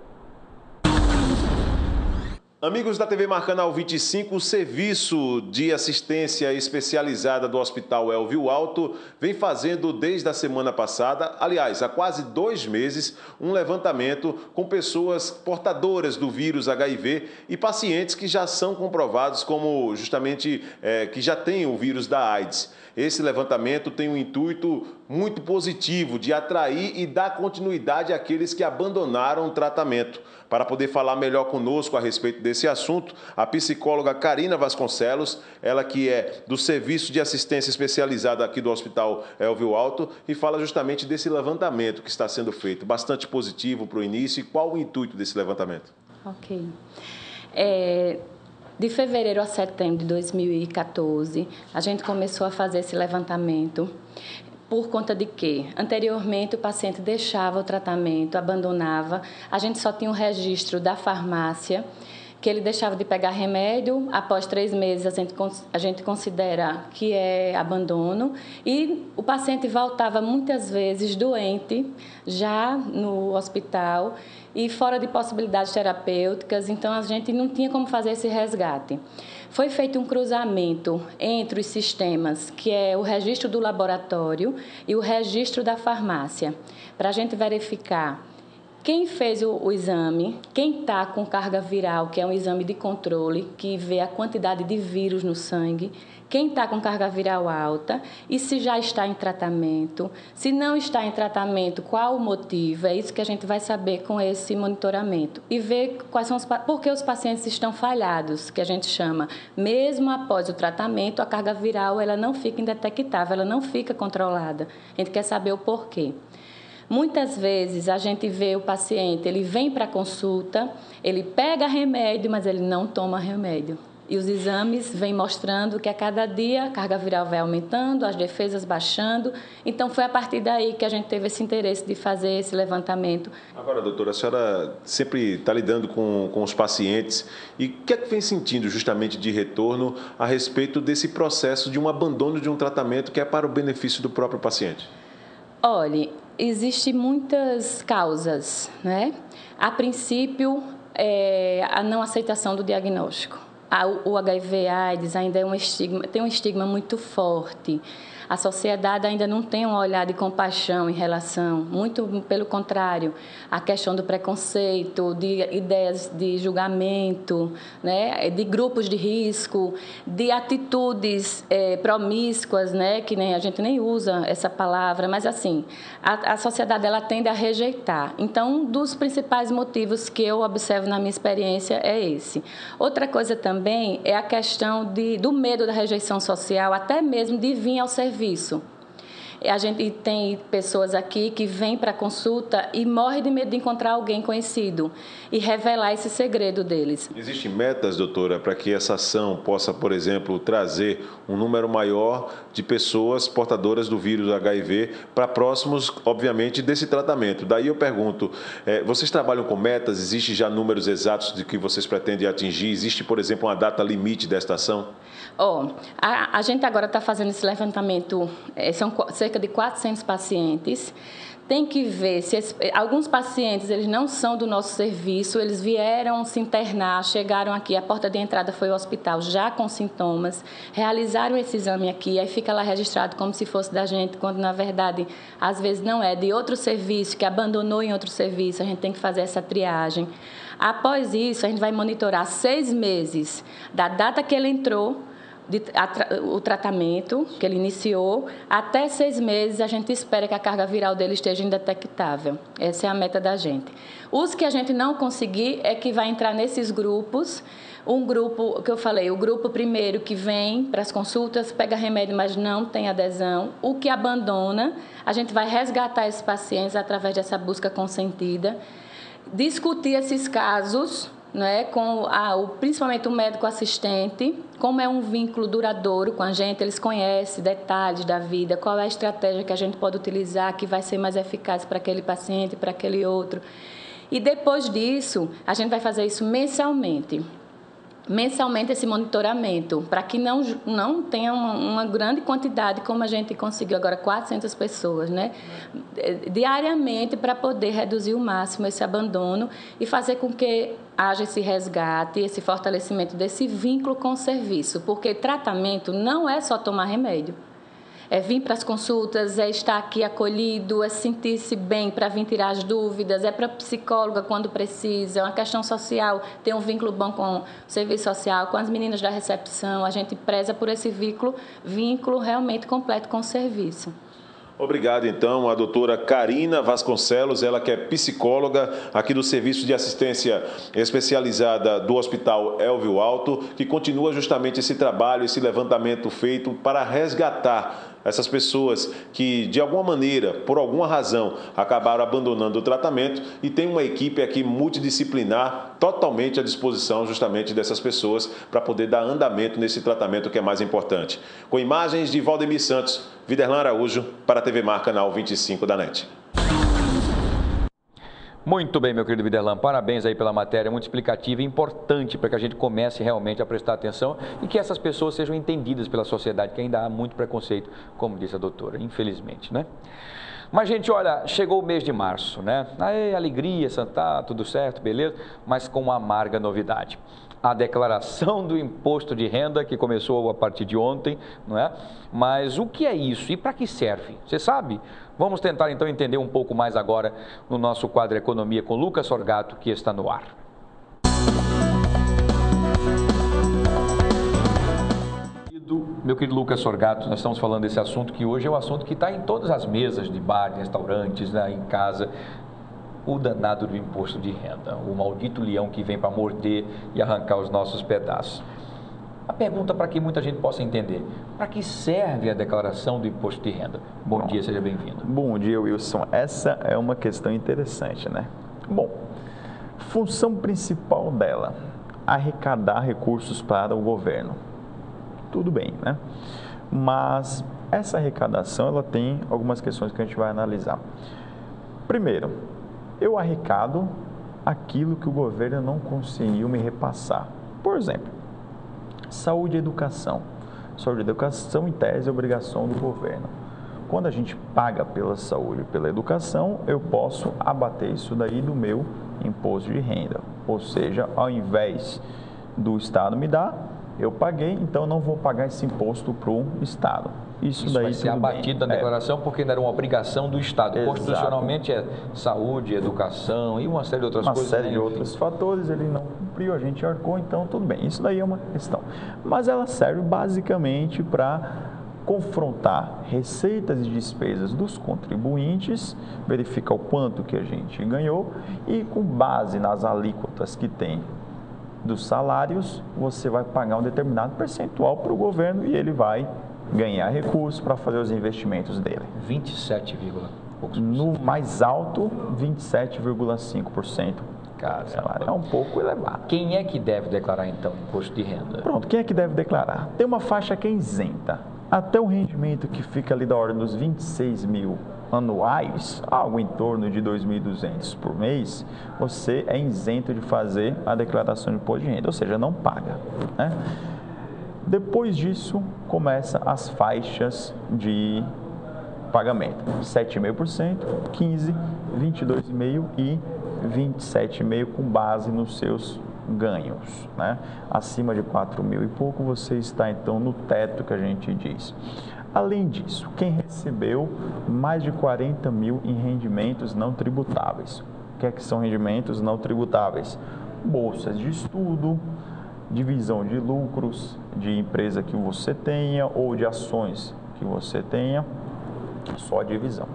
Amigos da TV Marcanal 25, o Serviço de Assistência Especializada do Hospital Elvio Alto vem fazendo desde a semana passada, aliás, há quase 2 meses, um levantamento com pessoas portadoras do vírus HIV e pacientes que já são comprovados como justamente que já têm o vírus da AIDS. Esse levantamento tem um intuito muito positivo de atrair e dar continuidade àqueles que abandonaram o tratamento. Para poder falar melhor conosco a respeito desse assunto, a psicóloga Karina Vasconcelos, ela que é do Serviço de Assistência Especializada aqui do Hospital Elvio Alto, e fala justamente desse levantamento que está sendo feito, bastante positivo para o início. E qual o intuito desse levantamento? Ok. De fevereiro a setembro de 2014, a gente começou a fazer esse levantamento por conta de que, anteriormente, o paciente deixava o tratamento, abandonava, a gente só tinha um registro da farmácia, que ele deixava de pegar remédio, após 3 meses a gente considera que é abandono, e o paciente voltava muitas vezes doente, já no hospital, e fora de possibilidades terapêuticas, então a gente não tinha como fazer esse resgate. Foi feito um cruzamento entre os sistemas, que é o registro do laboratório e o registro da farmácia, para a gente verificar quem fez o exame, quem está com carga viral, que é um exame de controle, que vê a quantidade de vírus no sangue, quem está com carga viral alta e se já está em tratamento. Se não está em tratamento, qual o motivo? É isso que a gente vai saber com esse monitoramento. E ver quais são por que os pacientes estão falhados, que a gente chama. Mesmo após o tratamento, a carga viral ela não fica indetectável, ela não fica controlada. A gente quer saber o porquê. Muitas vezes a gente vê o paciente, ele vem para a consulta, ele pega remédio, mas ele não toma remédio. E os exames vêm mostrando que a cada dia a carga viral vai aumentando, as defesas baixando. Então, foi a partir daí que a gente teve esse interesse de fazer esse levantamento. Agora, doutora, a senhora sempre está lidando com os pacientes. E o que é que vem sentindo justamente de retorno a respeito desse processo de um abandono de um tratamento que é para o benefício do próprio paciente? Olha, existem muitas causas, né? A princípio, a não aceitação do diagnóstico. O HIV/AIDS ainda é tem um estigma muito forte. A sociedade ainda não tem um olhar de compaixão em relação, muito pelo contrário, a questão do preconceito, de ideias de julgamento, né, de grupos de risco, de atitudes promíscuas, né, que a gente nem usa essa palavra, mas assim, a sociedade ela tende a rejeitar. Então, um dos principais motivos que eu observo na minha experiência é esse. Outra coisa também é a questão do medo da rejeição social, até mesmo de vir ao serviço. A gente tem pessoas aqui que vêm para consulta e morrem de medo de encontrar alguém conhecido e revelar esse segredo deles. Existem metas, doutora, para que essa ação possa, por exemplo, trazer um número maior de pessoas portadoras do vírus HIV para próximos, obviamente, desse tratamento? Daí eu pergunto, vocês trabalham com metas? Existem já números exatos de que vocês pretendem atingir? Existe, por exemplo, uma data limite desta ação? A gente agora está fazendo esse levantamento, são cerca de 400 pacientes. Tem que ver se alguns pacientes eles não são do nosso serviço, eles vieram se internar, chegaram aqui, a porta de entrada foi o hospital já com sintomas, realizaram esse exame aqui, aí fica lá registrado como se fosse da gente, quando na verdade às vezes não é, de outro serviço, que abandonou em outro serviço, a gente tem que fazer essa triagem. Após isso, a gente vai monitorar 6 meses da data que ele entrou, o tratamento que ele iniciou, até 6 meses a gente espera que a carga viral dele esteja indetectável. Essa é a meta da gente. Os que a gente não conseguir é que vai entrar nesses grupos. Um grupo que eu falei, o grupo primeiro que vem para as consultas, pega remédio, mas não tem adesão. O que abandona, a gente vai resgatar esses pacientes através dessa busca consentida, discutir esses casos, né, com principalmente o médico assistente, como é um vínculo duradouro com a gente, eles conhecem detalhes da vida, qual é a estratégia que a gente pode utilizar que vai ser mais eficaz para aquele paciente, para aquele outro. E depois disso, a gente vai fazer isso mensalmente esse monitoramento, para que não tenha uma grande quantidade, como a gente conseguiu agora, 400 pessoas, né? Diariamente, para poder reduzir o máximo esse abandono e fazer com que haja esse resgate, esse fortalecimento desse vínculo com o serviço, porque tratamento não é só tomar remédio. É vir para as consultas, é estar aqui acolhido, é sentir-se bem para vir tirar as dúvidas, é para a psicóloga quando precisa, é uma questão social, ter um vínculo bom com o serviço social, com as meninas da recepção, a gente preza por esse vínculo realmente completo com o serviço. Obrigado, então, a doutora Karina Vasconcelos, ela que é psicóloga aqui do Serviço de Assistência Especializada do Hospital Elvio Alto, que continua justamente esse trabalho, esse levantamento feito para resgatar essas pessoas que, de alguma maneira, por alguma razão, acabaram abandonando o tratamento, e tem uma equipe aqui multidisciplinar totalmente à disposição justamente dessas pessoas para poder dar andamento nesse tratamento que é mais importante. Com imagens de Valdemir Santos, Viderlan Araújo, para a TV Mar, canal 25 da NET. Muito bem, meu querido Viderlan, parabéns aí pela matéria, muito explicativa e importante para que a gente comece realmente a prestar atenção e que essas pessoas sejam entendidas pela sociedade, que ainda há muito preconceito, como disse a doutora, infelizmente, né? Mas, gente, olha, chegou o mês de março, né? Aí, alegria, tá tudo certo, beleza? Mas com uma amarga novidade. A declaração do imposto de renda, que começou a partir de ontem, não é? Mas o que é isso e para que serve? Você sabe? Vamos tentar, então, entender um pouco mais agora no nosso quadro Economia com Lucas Sorgato, que está no ar. Meu querido Lucas Sorgato, nós estamos falando desse assunto que hoje é o assunto que está em todas as mesas de bar, de restaurantes, né, em casa. O danado do imposto de renda, o maldito leão que vem para morder e arrancar os nossos pedaços. A pergunta para que muita gente possa entender, para que serve a declaração do imposto de renda? Bom dia, seja bem-vindo. Bom dia, Wilson. Essa é uma questão interessante, né? Bom, função principal dela, arrecadar recursos para o governo. Tudo bem, né? Mas essa arrecadação, ela tem algumas questões que a gente vai analisar. Primeiro, eu arrecado aquilo que o governo não conseguiu me repassar. Por exemplo, saúde e educação. Saúde e educação, em tese, é obrigação do governo. Quando a gente paga pela saúde e pela educação, eu posso abater isso daí do meu imposto de renda. Ou seja, ao invés do Estado me dar, eu paguei, então não vou pagar esse imposto para o Estado. Isso daí vai ser abatido na declaração porque ainda era uma obrigação do Estado. Exato. Constitucionalmente é saúde, educação e uma série de outras coisas. Uma série de outros fatores, ele não cumpriu, a gente arcou, então tudo bem. Isso daí é uma questão. Mas ela serve basicamente para confrontar receitas e despesas dos contribuintes, verificar o quanto que a gente ganhou e com base nas alíquotas que tem dos salários, você vai pagar um determinado percentual para o governo e ele vai ganhar recursos para fazer os investimentos dele. 27, poucos no mais alto, 27,5%. Cara, salário é um pouco elevado. Quem é que deve declarar, então, imposto de renda? Pronto, quem é que deve declarar? Tem uma faixa que é isenta. Até um rendimento que fica ali da ordem dos 26 mil anuais, algo em torno de 2.200 por mês, você é isento de fazer a declaração de imposto de renda, ou seja, não paga, né? Depois disso, começa as faixas de pagamento, 7,5%, 15%, 22,5% e 27,5% com base nos seus ganhos, né? Acima de 4 mil e pouco, você está então no teto que a gente diz. Além disso, quem recebeu mais de 40 mil em rendimentos não tributáveis. O que é que são rendimentos não tributáveis? Bolsas de estudo, divisão de lucros de empresa que você tenha ou de ações que você tenha, só a divisão.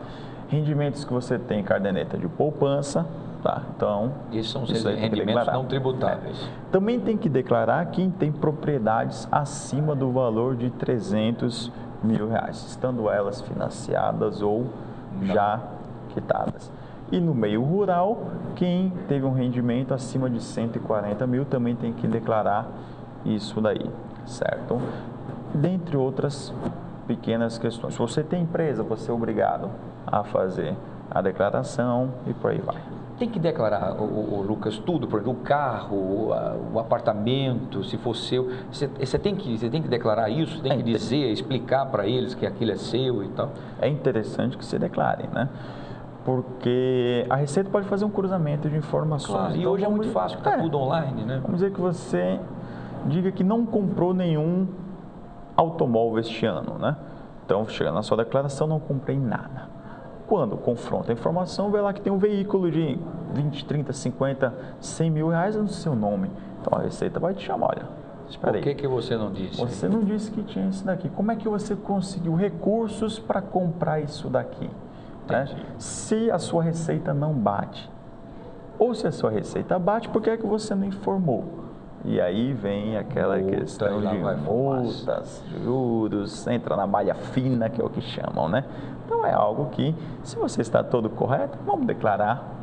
Rendimentos que você tem, caderneta de poupança, tá? Então, esses são os rendimentos não tributáveis. Também tem que declarar quem tem propriedades acima do valor de 300 mil reais, estando elas financiadas ou já quitadas. E no meio rural, quem teve um rendimento acima de 140 mil também tem que declarar isso daí, certo? Dentre outras pequenas questões. Se você tem empresa, você é obrigado a fazer a declaração e por aí vai. Tem que declarar, Lucas, tudo, por exemplo, o carro, o apartamento, se for seu. Você tem que declarar isso, tem que dizer, explicar para eles que aquilo é seu e tal. É interessante que se declarem, né? Porque a Receita pode fazer um cruzamento de informações. Claro, e então, hoje é muito fácil, está tudo online, né? Vamos dizer que você diga que não comprou nenhum automóvel este ano, né? Então, chega na sua declaração, não comprei nada. Quando confronta a informação, vê lá que tem um veículo de 20, 30, 50, 100 mil reais no seu nome. Então, a Receita vai te chamar, olha, espera aí. Por que você não disse? Você não disse que tinha isso daqui. Como é que você conseguiu recursos para comprar isso daqui? Né? Se a sua receita não bate, ou se a sua receita bate, por que é que você não informou? E aí vem aquela questão de multas, juros, entra na malha fina, que é o que chamam, né? Então é algo que, se você está todo correto, vamos declarar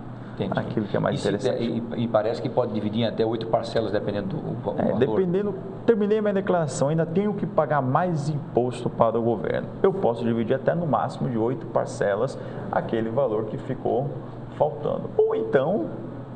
aquilo que é mais interessante. E parece que pode dividir em até 8 parcelas, dependendo do valor. Dependendo, terminei minha declaração, ainda tenho que pagar mais imposto para o governo. Eu posso dividir até no máximo de 8 parcelas aquele valor que ficou faltando. Ou então,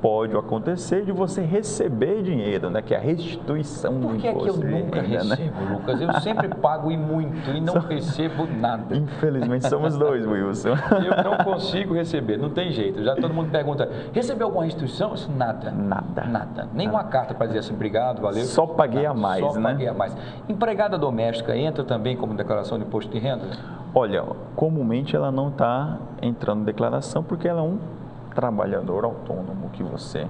pode acontecer de você receber dinheiro, né? Que é a restituição do imposto. Por que é que eu nunca recebo, né? Lucas? Eu sempre pago e muito e não recebo nada. Infelizmente somos dois, Wilson. Eu não consigo receber, não tem jeito. Já todo mundo pergunta, recebeu alguma restituição? Isso, nada. Nada. Nenhuma carta para dizer assim, obrigado, valeu. Só paguei a mais, né? Só paguei a mais. Empregada doméstica entra também como declaração de imposto de renda? Olha, comumente ela não está entrando em declaração porque ela é um trabalhador autônomo que você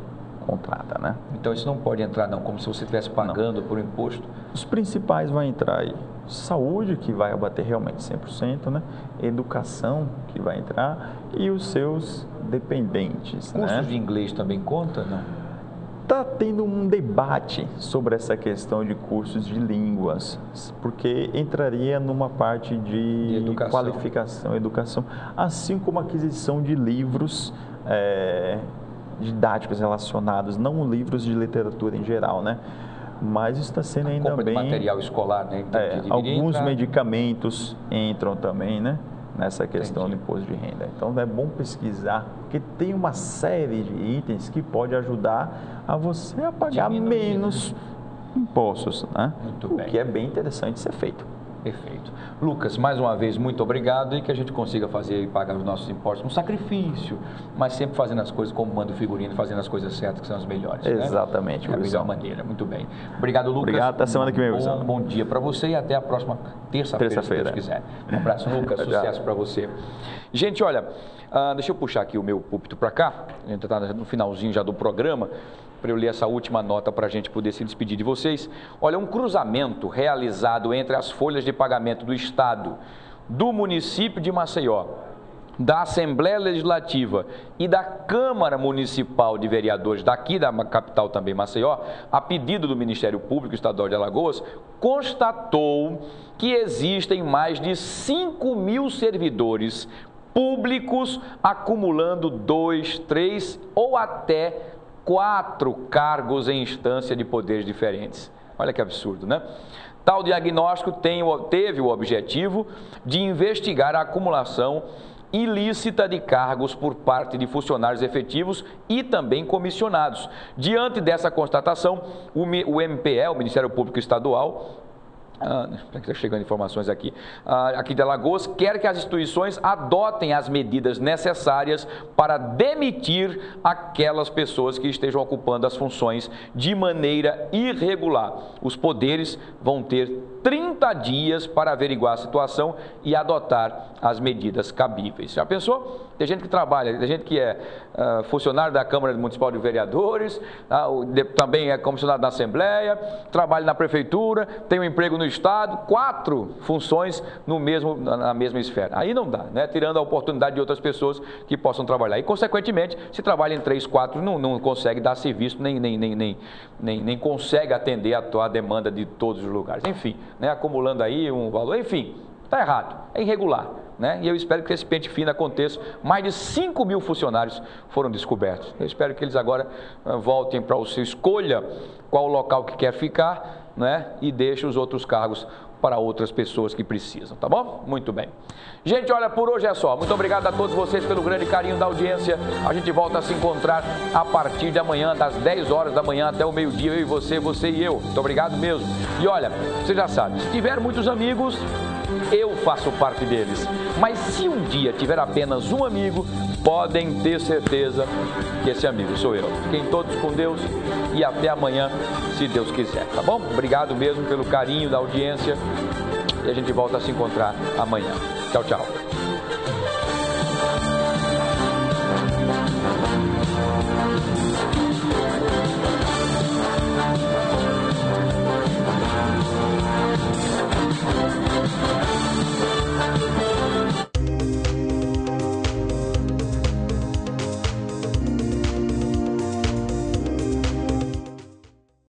contrata, né? Então isso não pode entrar não, como se você estivesse pagando por imposto? Os principais vão entrar aí, saúde, que vai abater realmente 100%, né? Educação, que vai entrar, e os seus dependentes, Cursos de inglês também conta, não? Está tendo um debate sobre essa questão de cursos de línguas, porque entraria numa parte de qualificação, educação, assim como aquisição de livros didáticos relacionados, não livros de literatura em geral, né? Mas está sendo ainda compra bem... de material escolar, né? Então, alguns medicamentos entram também, né? Nessa questão do imposto de renda. Então, é bom pesquisar, porque tem uma série de itens que pode ajudar a você a pagar menos impostos, né? Muito bem. O que é bem interessante ser feito. Perfeito. Lucas, mais uma vez, muito obrigado e que a gente consiga fazer e pagar os nossos impostos. Um sacrifício, mas sempre fazendo as coisas como manda o figurino, fazendo as coisas certas, que são as melhores. Exatamente, né? É a melhor maneira. Muito bem. Obrigado, Lucas. Obrigado, até semana que vem, Wilson. Bom dia para você e até a próxima terça-feira, se Deus quiser. Um abraço, Lucas. Sucesso para você. Gente, olha, deixa eu puxar aqui o meu púlpito para cá. A gente está no finalzinho já do programa, para eu ler essa última nota para a gente poder se despedir de vocês. Olha, um cruzamento realizado entre as folhas de pagamento do Estado, do município de Maceió, da Assembleia Legislativa e da Câmara Municipal de Vereadores daqui da capital também, Maceió, a pedido do Ministério Público Estadual de Alagoas, constatou que existem mais de 5.000 servidores públicos acumulando 2, 3 ou até 4 cargos em instância de poderes diferentes. Olha que absurdo, né? Tal diagnóstico teve o objetivo de investigar a acumulação ilícita de cargos por parte de funcionários efetivos e também comissionados. Diante dessa constatação, o MPE, o Ministério Público Estadual, está chegando informações aqui de Alagoas, quer que as instituições adotem as medidas necessárias para demitir aquelas pessoas que estejam ocupando as funções de maneira irregular. Os poderes vão ter 30 dias para averiguar a situação e adotar as medidas cabíveis. Já pensou? Tem gente que trabalha, tem gente que é funcionário da Câmara Municipal de Vereadores, também é comissionado da Assembleia, trabalha na Prefeitura, tem um emprego no Estado, 4 funções na mesma esfera. Aí não dá, né? Tirando a oportunidade de outras pessoas que possam trabalhar. E, consequentemente, se trabalha em 3, 4, não consegue dar serviço, nem consegue atender a demanda de todos os lugares. Enfim, né? Acumulando aí um valor, enfim, está errado, é irregular. Né? E eu espero que esse pente fino aconteça. Mais de 5.000 funcionários foram descobertos. Eu espero que eles agora voltem para o seu escolha qual o local que quer ficar, né? E deixe os outros cargos para outras pessoas que precisam, tá bom? Muito bem. Gente, olha, por hoje é só. Muito obrigado a todos vocês pelo grande carinho da audiência. A gente volta a se encontrar a partir de amanhã, das 10 horas da manhã até o meio-dia, eu e você e eu. Muito obrigado mesmo. E olha, você já sabe, se tiver muitos amigos, eu faço parte deles. Mas se um dia tiver apenas um amigo, podem ter certeza que esse amigo sou eu. Fiquem todos com Deus e até amanhã, se Deus quiser, tá bom? Obrigado mesmo pelo carinho da audiência e a gente volta a se encontrar amanhã. Tchau, tchau.